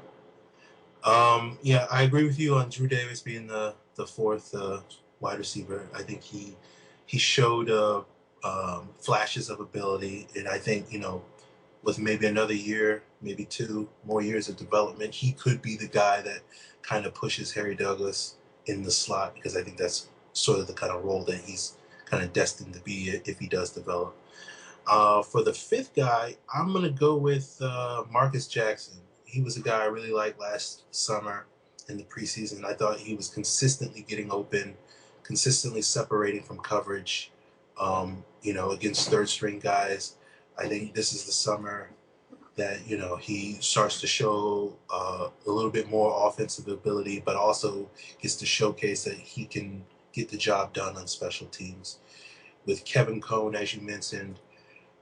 Yeah, I agree with you on Drew Davis being the fourth wide receiver. I think he showed flashes of ability, and I think with maybe another year, maybe 2 more years of development, he could be the guy that kind of pushes Harry Douglas in the slot, because I think that's sort of the kind of role that he's kind of destined to be if he does develop. For the fifth guy, I'm gonna go with Marcus Jackson. He was a guy I really liked last summer, in the preseason. I thought he was consistently getting open, consistently separating from coverage, against third string guys. I think this is the summer that, he starts to show a little bit more offensive ability, but also gets to showcase that he can get the job done on special teams. With Kevin Cohn, as you mentioned,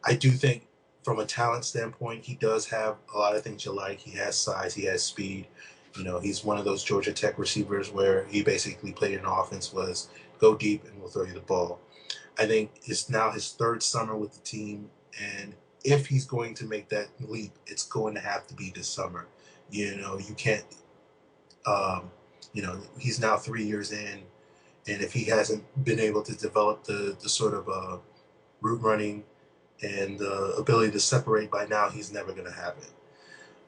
I do think from a talent standpoint, he does have a lot of things you like. He has size, he has speed. He's one of those Georgia Tech receivers where he basically played in offense was go deep and we'll throw you the ball. I think it's now his third summer with the team, and if he's going to make that leap, it's going to have to be this summer. You can't, he's now 3 years in, and if he hasn't been able to develop the sort of route running and the ability to separate by now, he's never going to have it.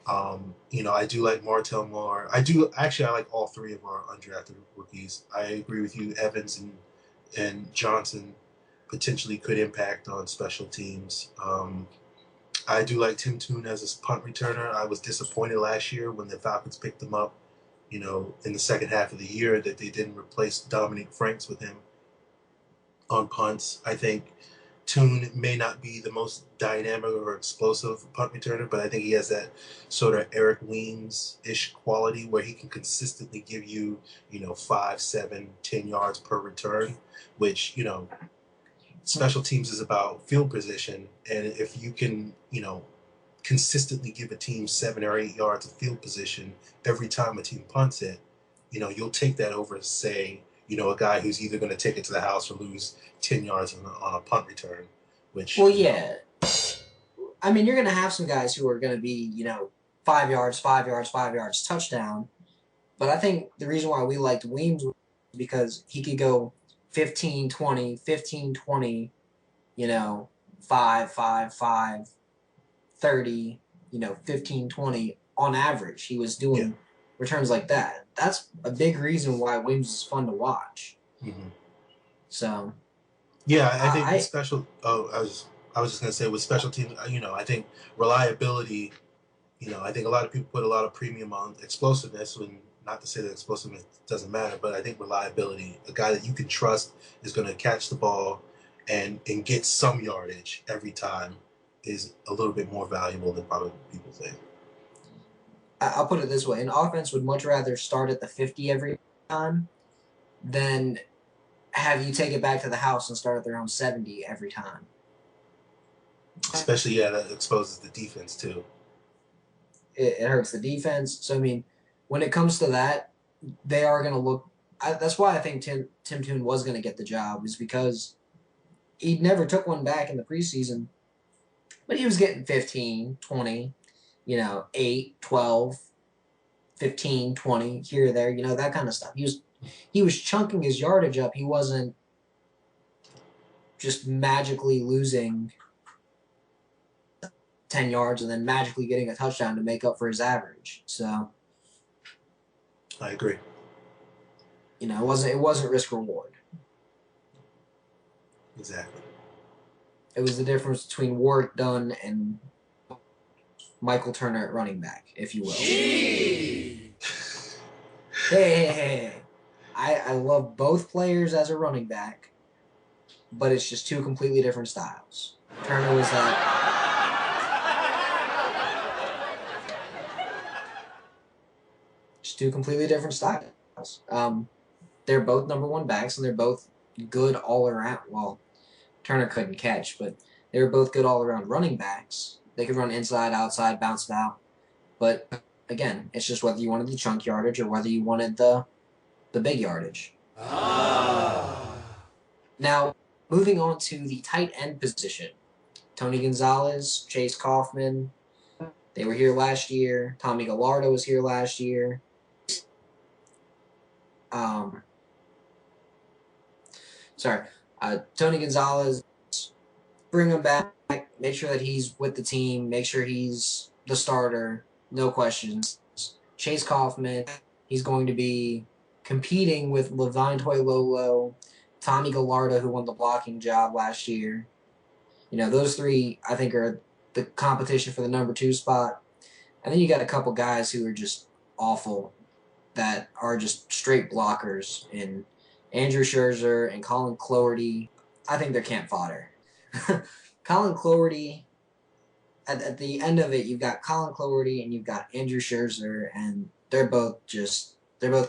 I do like Martell Moore. I like all three of our undrafted rookies. I agree with you. Evans and Johnson potentially could impact on special teams. I do like Tim Toon as a punt returner. I was disappointed last year when the Falcons picked him up, in the second half of the year, that they didn't replace Dominique Franks with him on punts. I think Toon may not be the most dynamic or explosive punt returner, but I think he has that sort of Eric Weems-ish quality where he can consistently give you, 5, 7, 10 yards per return, which, special teams is about field position. And if you can, consistently give a team 7 or 8 yards of field position every time a team punts it, you'll take that over, say, a guy who's either going to take it to the house or lose 10 yards on a punt return, which... Well, yeah. I mean, you're going to have some guys who are going to be, 5 yards, 5 yards, 5 yards, touchdown. But I think the reason why we liked Weems was because he could go 15, 20, 15, 20, 5, 5, 5, 30, 15, 20 on average. He was doing returns like that. That's a big reason why Weems is fun to watch. Mm-hmm. So... Yeah, I think with special... Oh, I was just going to say with special teams, I think reliability, I think a lot of people put a lot of premium on explosiveness, and not to say that explosiveness doesn't matter, but I think reliability, a guy that you can trust is going to catch the ball and get some yardage every time, is a little bit more valuable than probably people think. I'll put it this way. An offense would much rather start at the 50 every time than have you take it back to the house and start at their own 70 every time. Especially, that exposes the defense, too. It hurts the defense. So, I mean, when it comes to that, they are going to look... that's why I think Tim Toon was going to get the job, is because he never took one back in the preseason, but he was getting 15, 20, 8, 12, 15, 20, here or there, that kind of stuff. He was chunking his yardage up. He wasn't just magically losing 10 yards and then magically getting a touchdown to make up for his average. So I agree. It wasn't risk reward. Exactly. It was the difference between Warrick Dunn and Michael Turner at running back, if you will. Hey. I love both players as a running back, but it's just two completely different styles. Turner was just two completely different styles. They're both number one backs, and they're both good all around. Well, Turner couldn't catch, but they were both good all around running backs. They could run inside, outside, bounce it out. But again, it's just whether you wanted the chunk yardage or whether you wanted the big yardage. Now, moving on to the tight end position. Tony Gonzalez, Chase Kaufman, they were here last year. Tommy Gallardo was here last year. Tony Gonzalez, bring him back, make sure that he's with the team, make sure he's the starter, no questions. Chase Kaufman, he's going to be competing with Levine Toilolo, Tommy Gallardo, who won the blocking job last year. Those three, I think, are the competition for the number 2 spot. And then you got a couple guys who are just awful. that are just straight blockers in Andrew Scherzer and Colin Cloherty. I think they're camp fodder. Colin Cloherty, at the end of it, you've got Colin Cloherty and you've got Andrew Scherzer, and they're both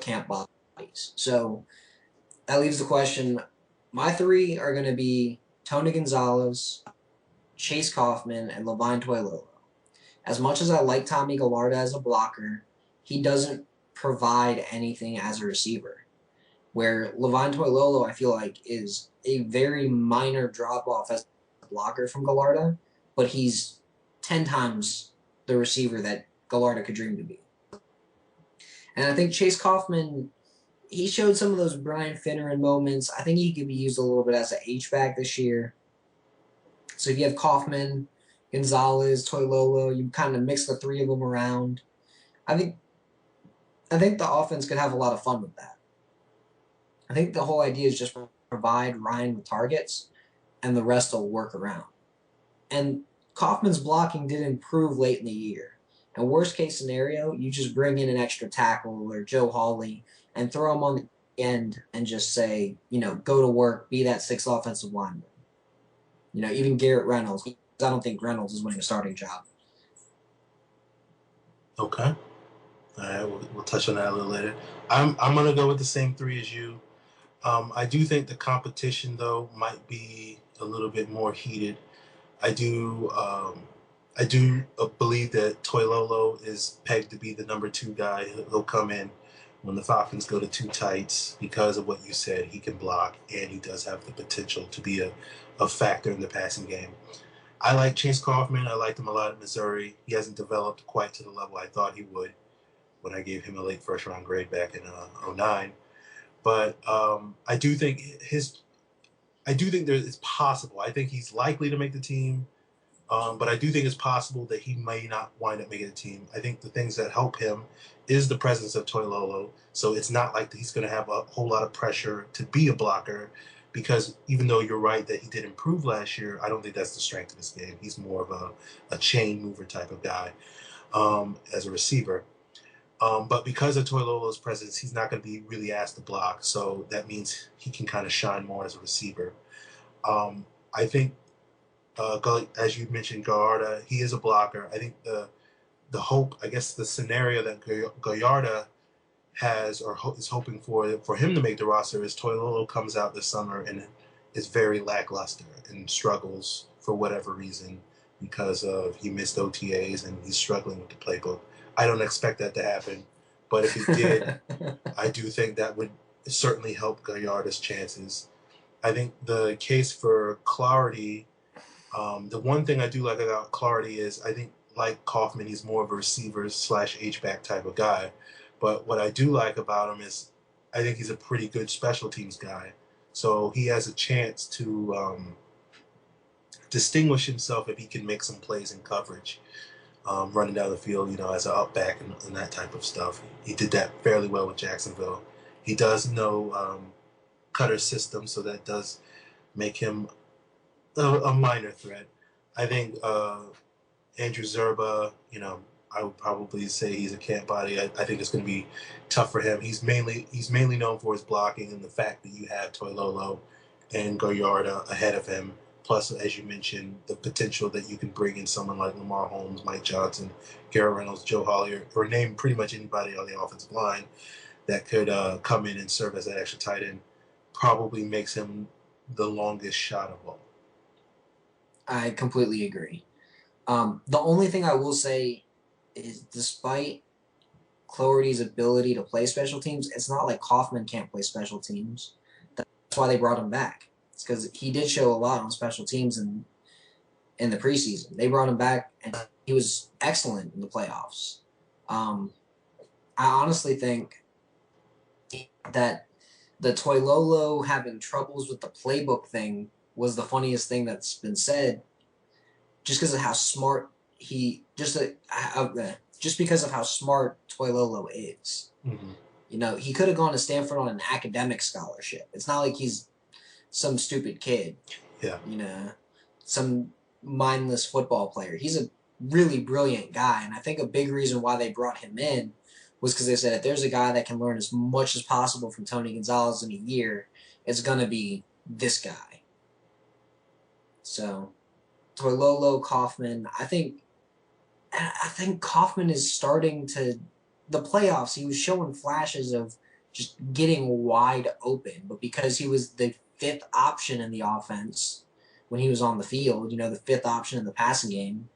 camp bodies. So that leaves the question. My three are going to be Tony Gonzalez, Chase Kaufman, and Levine Toilolo. As much as I like Tommy Gallardo as a blocker, he doesn't provide anything as a receiver. Where Levine Toilolo, I feel like, is a very minor drop-off as a blocker from Gallardo, but he's 10 times the receiver that Gallardo could dream to be. And I think Chase Kaufman, he showed some of those Brian Finneran moments. I think he could be used a little bit as an H-back this year. So if you have Kaufman, Gonzalez, Toilolo, you kind of mix the three of them around. I think the offense could have a lot of fun with that. I think the whole idea is just provide Ryan with targets, and the rest will work around. And Kaufman's blocking did improve late in the year. And worst case scenario, you just bring in an extra tackle or Joe Hawley and throw him on the end and just say, go to work, be that sixth offensive lineman. Even Garrett Reynolds. I don't think Reynolds is winning a starting job. Okay. All right, we'll touch on that a little later. I'm gonna go with the same three as you. I do think the competition though might be a little bit more heated. I do believe that Toilolo is pegged to be the number 2 guy. He'll come in when the Falcons go to 2 tights because of what you said. He can block, and he does have the potential to be a factor in the passing game. I like Chase Kaufman. I liked him a lot at Missouri. He hasn't developed quite to the level I thought he would when I gave him a late first-round grade back in 2009. But I do think it's possible. I think he's likely to make the team, but I do think it's possible that he may not wind up making the team. I think the things that help him is the presence of Toilolo. So it's not like he's going to have a whole lot of pressure to be a blocker, because even though you're right that he did improve last year, I don't think that's the strength of his game. He's more of a chain mover type of guy as a receiver. But because of Toilolo's presence, he's not going to be really asked to block. So that means he can kind of shine more as a receiver. I think, as you mentioned, Gallardo, he is a blocker. I think the hope, I guess the scenario that Gallardo has or is hoping for him to make the roster is Toilolo comes out this summer and is very lackluster and struggles for whatever reason because of he missed OTAs and he's struggling with the playbook. I don't expect that to happen, but if it did, I do think that would certainly help Gallardo's chances. I think the case for Clardy, the one thing I do like about Clardy is I think, like Kaufman, he's more of a receiver / H-back type of guy. But what I do like about him is I think he's a pretty good special teams guy. So he has a chance to distinguish himself if he can make some plays in coverage, running down the field, as an up back and that type of stuff. He did that fairly well with Jacksonville. He does know Cutter's system, so that does make him a minor threat. I think Andrew Zerba, I would probably say he's a camp body. I think it's going to be tough for him. He's mainly known for his blocking and the fact that you have Toilolo and Gallardo ahead of him. Plus, as you mentioned, the potential that you can bring in someone like Lamar Holmes, Mike Johnson, Garrett Reynolds, Joe Hawley, or name pretty much anybody on the offensive line that could come in and serve as that extra tight end, probably makes him the longest shot of all. I completely agree. The only thing I will say is, despite Cloherty's ability to play special teams, it's not like Kaufman can't play special teams. That's why they brought him back. It's because he did show a lot on special teams in the preseason. They brought him back, and he was excellent in the playoffs. I honestly think that the Toilolo having troubles with the playbook thing was the funniest thing that's been said, just because of how smart just because of how smart Toilolo is. Mm-hmm. He could have gone to Stanford on an academic scholarship. It's not like he's some stupid kid. Yeah. Some mindless football player. He's a really brilliant guy, and I think a big reason why they brought him in was because they said if there's a guy that can learn as much as possible from Tony Gonzalez in a year, it's going to be this guy. So, Toilolo, Kaufman, I think Kaufman is starting to, the playoffs, he was showing flashes of just getting wide open, but because he was the fifth option in the offense when he was on the field, the fifth option in the passing game,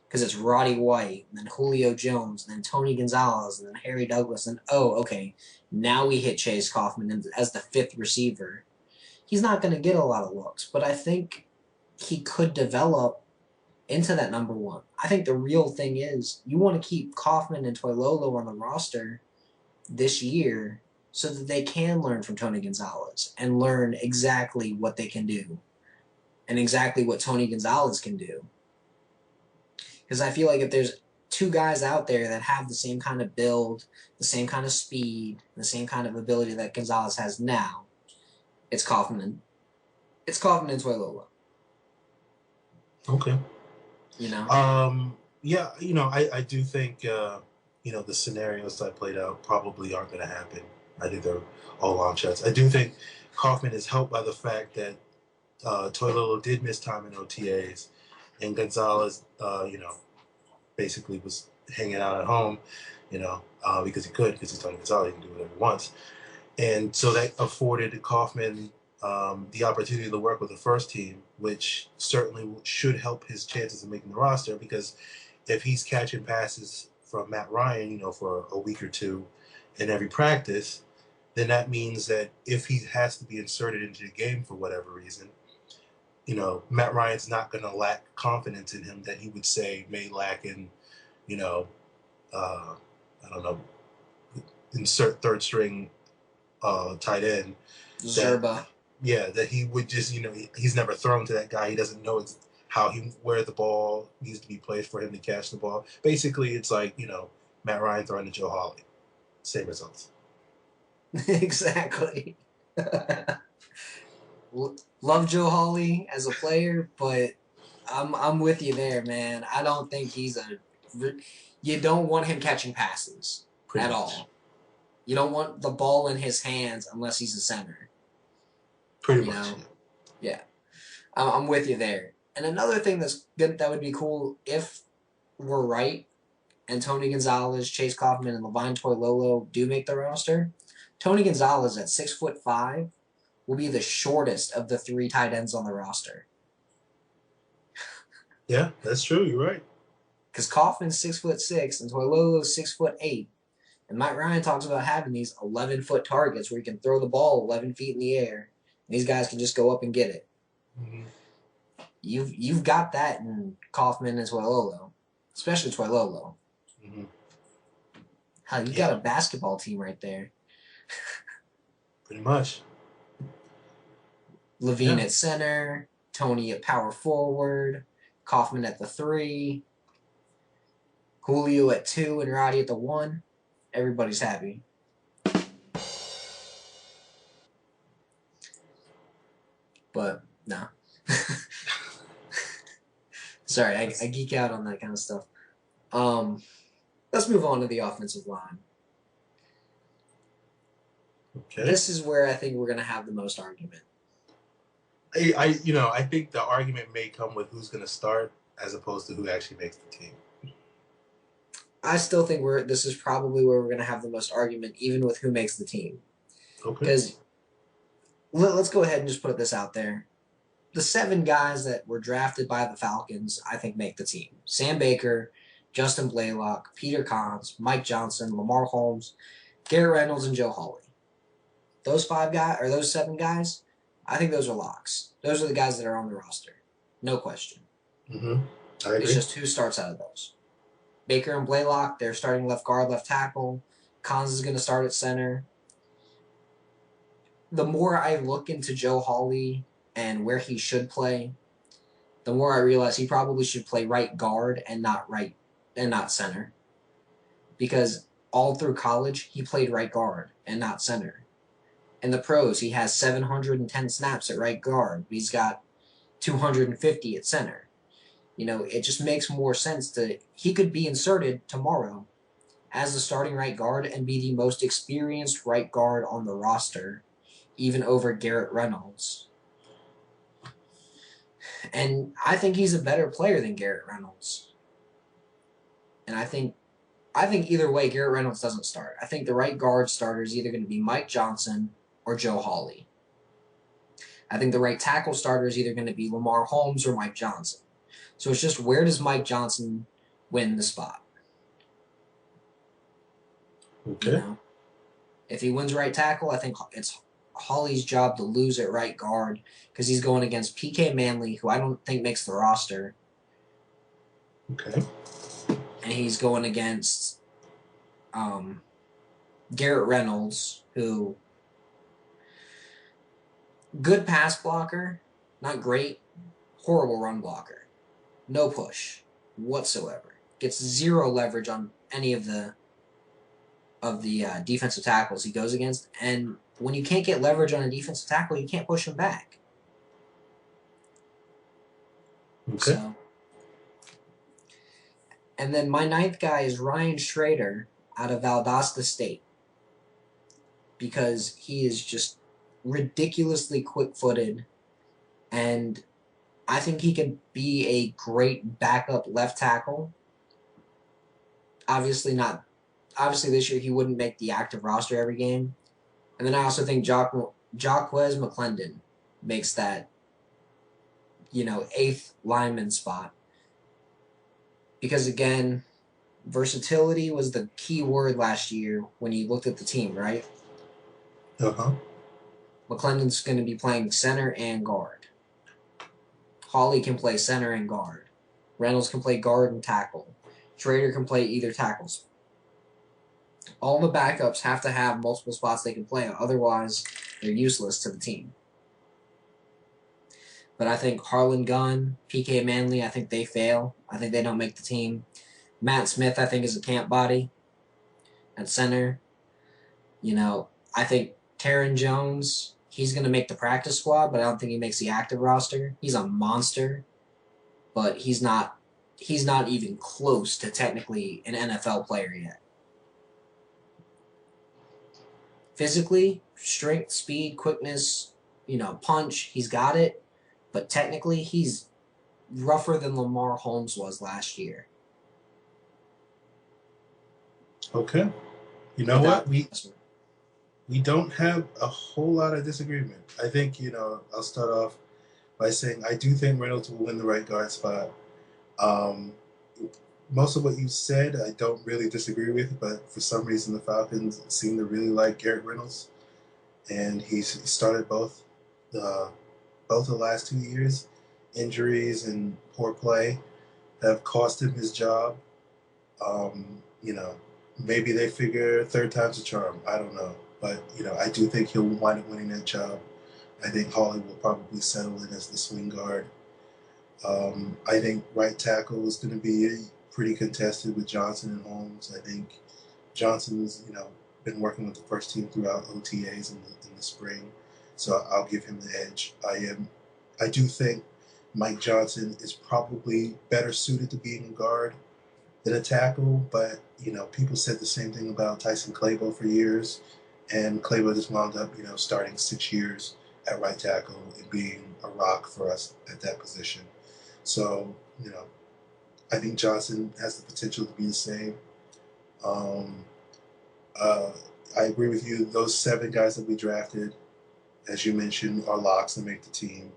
because it's Roddy White, and then Julio Jones, and then Tony Gonzalez, and then Harry Douglas, and now we hit Chase Kaufman as the fifth receiver. He's not going to get a lot of looks, but I think he could develop into that number one. I think the real thing is you want to keep Kaufman and Toilolo on the roster this year so that they can learn from Tony Gonzalez and learn exactly what they can do and exactly what Tony Gonzalez can do. Because I feel like if there's two guys out there that have the same kind of build, the same kind of speed, the same kind of ability that Gonzalez has now, it's Kaufman. It's Kaufman and Toilolo. Okay. Yeah, I do think, the scenarios that played out probably aren't going to happen. I think they're all long shots. I do think Kaufman is helped by the fact that Toilolo did miss time in OTAs, and Gonzalez, basically was hanging out at home, because he's Tony Gonzalez, he can do whatever he wants. And so that afforded Kaufman the opportunity to work with the first team, which certainly should help his chances of making the roster, because if he's catching passes from Matt Ryan, for a week or two in every practice, then that means that if he has to be inserted into the game for whatever reason, Matt Ryan's not going to lack confidence in him that he would say may lack in, insert third string tight end. Zerba. That he would just, he's never thrown to that guy. He doesn't know where the ball needs to be placed for him to catch the ball. Basically, it's like, Matt Ryan throwing to Joe Hawley. Same results. Exactly. Love Joe Hawley as a player, but I'm with you there, man. I don't think you don't want him catching passes at all. You don't want the ball in his hands unless he's a center. Pretty much. Yeah. I'm with you there. And another thing that would be cool if we're right and Tony Gonzalez, Chase Kaufman, and Levine Toilolo do make the roster, Tony Gonzalez at 6'5" will be the shortest of the three tight ends on the roster. Yeah, that's true. You're right. Because Kaufman's 6'6" and Toilolo's 6'8", and Mike Ryan talks about having these 11-foot targets where you can throw the ball 11 feet in the air, and these guys can just go up and get it. Mm-hmm. You've got that in Kaufman and Toilolo, especially Toilolo. Mm-hmm. Hell, you got a basketball team right there. Pretty much. Levine at center, Tony at power forward, Kaufman at the 3, Julio at 2, and Roddy at the 1. Everybody's happy. But, no. Sorry, I geek out on that kind of stuff. Let's move on to the offensive line. Okay. This is where I think we're going to have the most argument. I think the argument may come with who's going to start as opposed to who actually makes the team. I still think this is probably where we're going to have the most argument, even with who makes the team. Okay. Because let's go ahead and just put this out there. The 7 guys that were drafted by the Falcons, I think, make the team. Sam Baker, Justin Blaylock, Peter Kahns, Mike Johnson, Lamar Holmes, Garrett Reynolds, and Joe Hawley. Those 7 guys, I think those are locks. Those are the guys that are on the roster. No question. Mm-hmm. I agree. It's just who starts out of those. Baker and Blaylock, they're starting left guard, left tackle. Kahns is going to start at center. The more I look into Joe Hawley and where he should play, the more I realize he probably should play right guard and not center. Because all through college, he played right guard and not center. In the pros, he has 710 snaps at right guard. He's got 250 at center. It just makes more sense he could be inserted tomorrow as the starting right guard and be the most experienced right guard on the roster, even over Garrett Reynolds. And I think he's a better player than Garrett Reynolds. And I think either way, Garrett Reynolds doesn't start. I think the right guard starter is either going to be Mike Johnson or Joe Hawley. I think the right tackle starter is either going to be Lamar Holmes or Mike Johnson. So it's just, where does Mike Johnson win the spot? Okay. You know? If he wins right tackle, I think it's Hawley's job to lose at right guard because he's going against PK Manley, who I don't think makes the roster. Okay. And he's going against Garrett Reynolds, who, good pass blocker, not great, horrible run blocker. No push whatsoever. Gets zero leverage on any of the defensive tackles he goes against. And when you can't get leverage on a defensive tackle, you can't push him back. Okay. So, and then my ninth guy is Ryan Schrader out of Valdosta State, because he is just ridiculously quick-footed, and I think he could be a great backup left tackle. Obviously this year he wouldn't make the active roster every game. And then I also think Jaquez McClendon makes that, eighth lineman spot. Because again, versatility was the key word last year when you looked at the team, right? Uh-huh. McClendon's going to be playing center and guard. Hawley can play center and guard. Reynolds can play guard and tackle. Schrader can play either tackles. All the backups have to have multiple spots they can play, otherwise they're useless to the team. But I think Harlan Gunn, PK Manley, I think they fail. I think they don't make the team. Matt Smith, I think, is a camp body at center. I think Taron Jones, he's going to make the practice squad, but I don't think he makes the active roster. He's a monster, but he's not even close to technically an NFL player yet. Physically, strength, speed, quickness, punch, he's got it. But technically, he's rougher than Lamar Holmes was last year. Okay. You know what? We don't have a whole lot of disagreement. I think, I'll start off by saying I do think Reynolds will win the right guard spot. Most of what you said, I don't really disagree with, but for some reason the Falcons seem to really like Garrett Reynolds, and he's started both the last 2 years. Injuries and poor play have cost him his job. Maybe they figure third time's a charm. I don't know. But, I do think he'll wind up winning that job. I think Hawley will probably settle in as the swing guard. I think right tackle is going to be pretty contested with Johnson and Holmes. I think Johnson's, been working with the first team throughout OTAs in the spring. So I'll give him the edge. I do think Mike Johnson is probably better suited to being a guard than a tackle, but people said the same thing about Tyson Clabo for years, and Clabo just wound up starting 6 years at right tackle and being a rock for us at that position. So I think Johnson has the potential to be the same. I agree with you. Those 7 guys that we drafted, as you mentioned, are locks and make the team.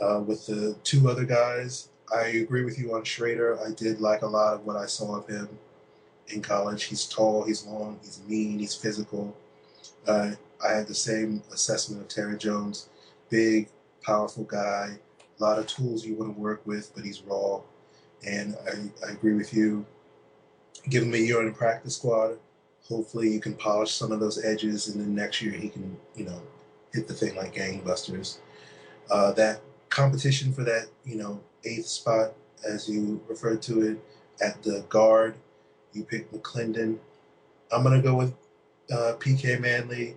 With the 2 other guys, I agree with you on Schrader. I did like a lot of what I saw of him in college. He's tall, he's long, he's mean, he's physical. I had the same assessment of Taron Jones. Big, powerful guy, a lot of tools you want to work with, but he's raw. And I agree with you. Give him a year on the practice squad. Hopefully you can polish some of those edges, and then next year he can, hit the thing like gangbusters. That competition for that, 8th spot, as you referred to it, at the guard, you picked McClendon. I'm going to go with PK Manley.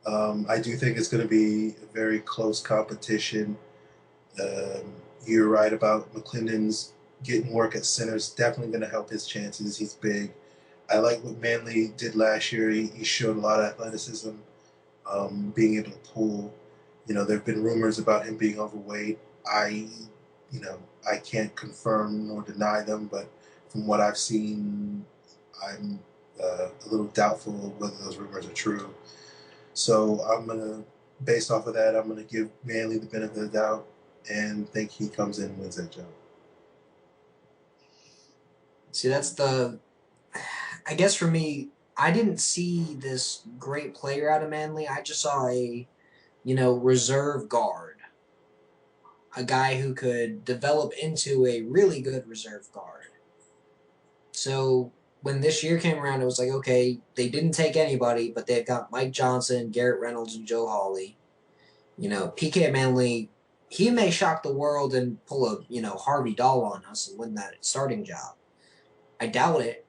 I do think it's going to be a very close competition. You're right about McClendon's getting work at center is definitely going to help his chances. He's big. I like what Manley did last year. He showed a lot of athleticism, being able to pull. There have been rumors about him being overweight. I can't confirm nor deny them, but from what I've seen, I'm a little doubtful of whether those rumors are true. So based off of that, I'm gonna give Manley the benefit of the doubt and think he comes in and wins that job. See, I guess for me, I didn't see this great player out of Manley. I just saw a, reserve guard. A guy who could develop into a really good reserve guard. So when this year came around, it was like, okay, they didn't take anybody, but they've got Mike Johnson, Garrett Reynolds, and Joe Hawley. PK Manley, he may shock the world and pull a, Harvey Dahl on us and win that starting job. I doubt it.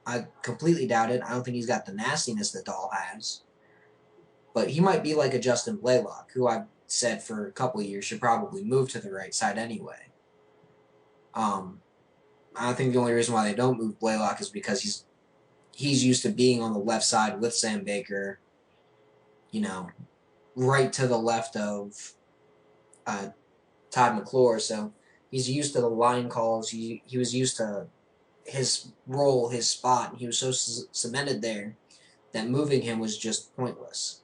I completely doubt it. I don't think he's got the nastiness that Dahl has. But he might be like a Justin Blaylock, who I've said for a couple of years should probably move to the right side anyway. I think the only reason why they don't move Blaylock is because he's used to being on the left side with Sam Baker, right to the left of Todd McClure. So he's used to the line calls. He was used to his role, his spot. He was so cemented there that moving him was just pointless.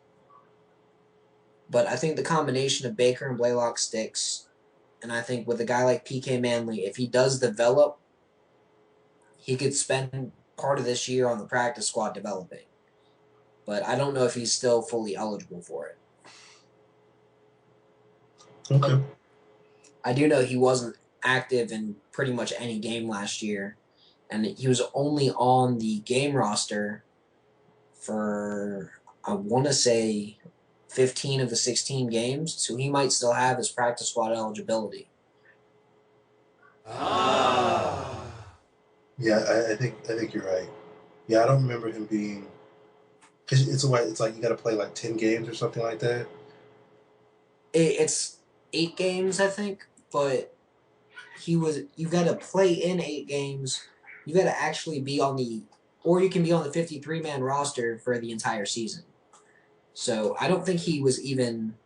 But I think the combination of Baker and Blaylock sticks. And I think with a guy like PK Manley, if he does develop, he could spend part of this year on the practice squad developing. But I don't know if he's still fully eligible for it. Okay. I do know he wasn't active in pretty much any game last year. And he was only on the game roster for, I want to say, 15 of the 16 games, so he might still have his practice squad eligibility. Yeah, I think you're right. Yeah, I don't remember him being, because it's like you got to play like 10 games or something like that. It's 8 games, I think, but you got to play in 8 games. You got to actually be on or you can be on the 53-man roster for the entire season. So I don't think he was even.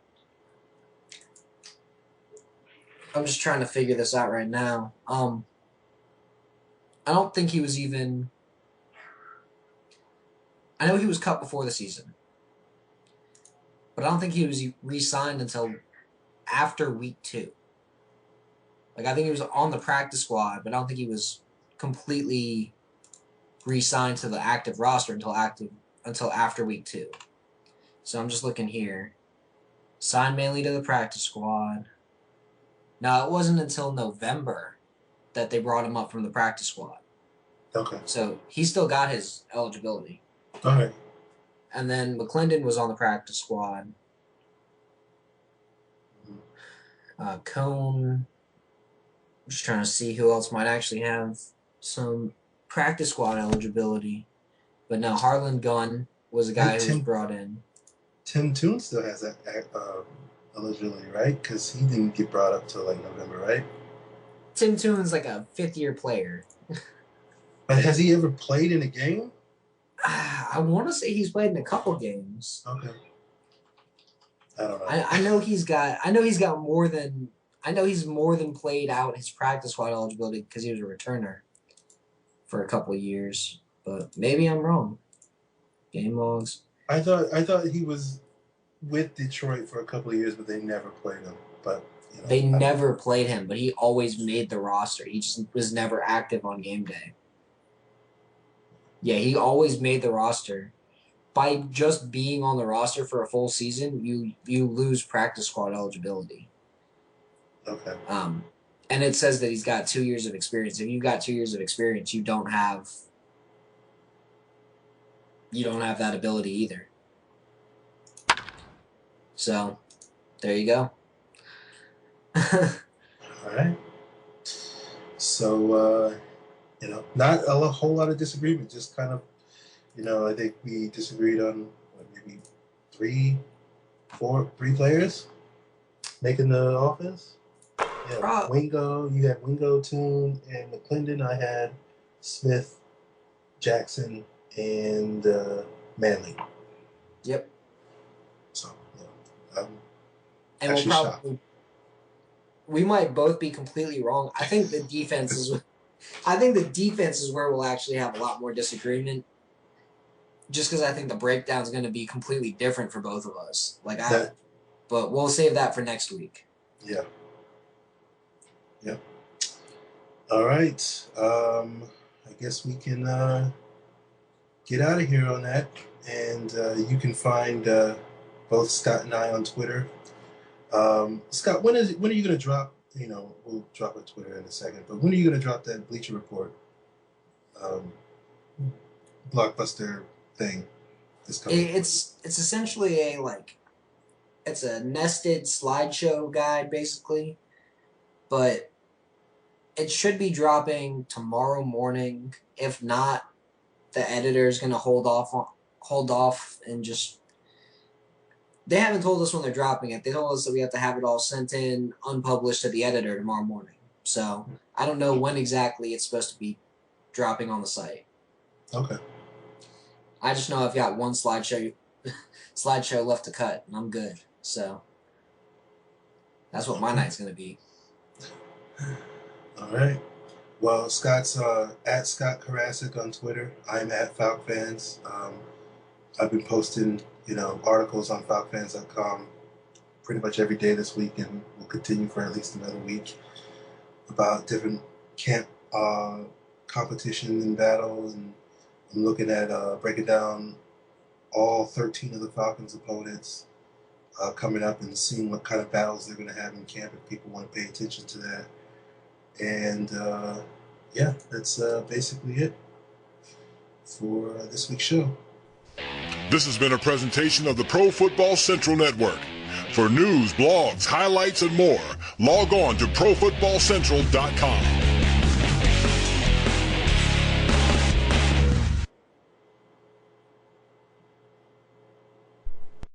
I'm just trying to figure this out right now. I don't think he was even. I know he was cut before the season, but I don't think he was re-signed until after week 2. Like, I think he was on the practice squad, but I don't think he was completely re-signed to the active roster until after week 2. So I'm just looking here. Signed Manley to the practice squad. Now, it wasn't until November that they brought him up from the practice squad. Okay. So he still got his eligibility. All right. And then McClendon was on the practice squad. Cone. I'm just trying to see who else might actually have some practice squad eligibility. But no, Harlan Gunn was a guy who was brought in. Tim Toon still has that eligibility, right? Because he didn't get brought up till like November, right? Tim Toon's like a 5th-year player. But has he ever played in a game? I want to say he's played in a couple games. Okay. I don't know. I know he's more than played out his practice squad eligibility because he was a returner for a couple of years. But maybe I'm wrong. Game logs. I thought he was with Detroit for a couple of years, but they never played him. But they never played him, but he always made the roster. He just was never active on game day. Yeah, he always made the roster. By just being on the roster for a full season, you lose practice squad eligibility. Okay. And it says that he's got 2 years of experience. If you've got 2 years of experience, you don't have that ability either. So, there you go. All right. So, not a whole lot of disagreement, just kind of, I think we disagreed on maybe 3 players making the offense. Yeah, Wingo, you had Wingo, Toon, and McClendon. I had Smith, Jackson, and Manley. Yep. So, yeah, and we'll probably, we might both be completely wrong. I think the defense is where we'll actually have a lot more disagreement. Just because I think the breakdown is going to be completely different for both of us. But we'll save that for next week. Yeah. Yeah. All right. I guess we can get out of here on that. And you can find both Scott and I on Twitter. Scott, when are you going to drop? We'll drop a Twitter in a second. But when are you going to drop that Bleacher Report blockbuster thing? It's essentially it's a nested slideshow guide basically, but it should be dropping tomorrow morning. If not, the editor is going to hold off and just. They haven't told us when they're dropping it. They told us that we have to have it all sent in unpublished to the editor tomorrow morning. So I don't know when exactly it's supposed to be dropping on the site. Okay. I just know I've got one slideshow left to cut, and I'm good. So that's what my night's going to be. All right. Well, Scott's at Scott Carasik on Twitter. I'm at FalcFans. I've been posting, articles on FalcFans.com pretty much every day this week, and will continue for at least another week about different camp competition and battles, and I'm looking at breaking down all 13 of the Falcons' opponents coming up and seeing what kind of battles they're going to have in camp if people want to pay attention to that. And, that's basically it for this week's show. This has been a presentation of the Pro Football Central Network. For news, blogs, highlights, and more, log on to ProFootballCentral.com.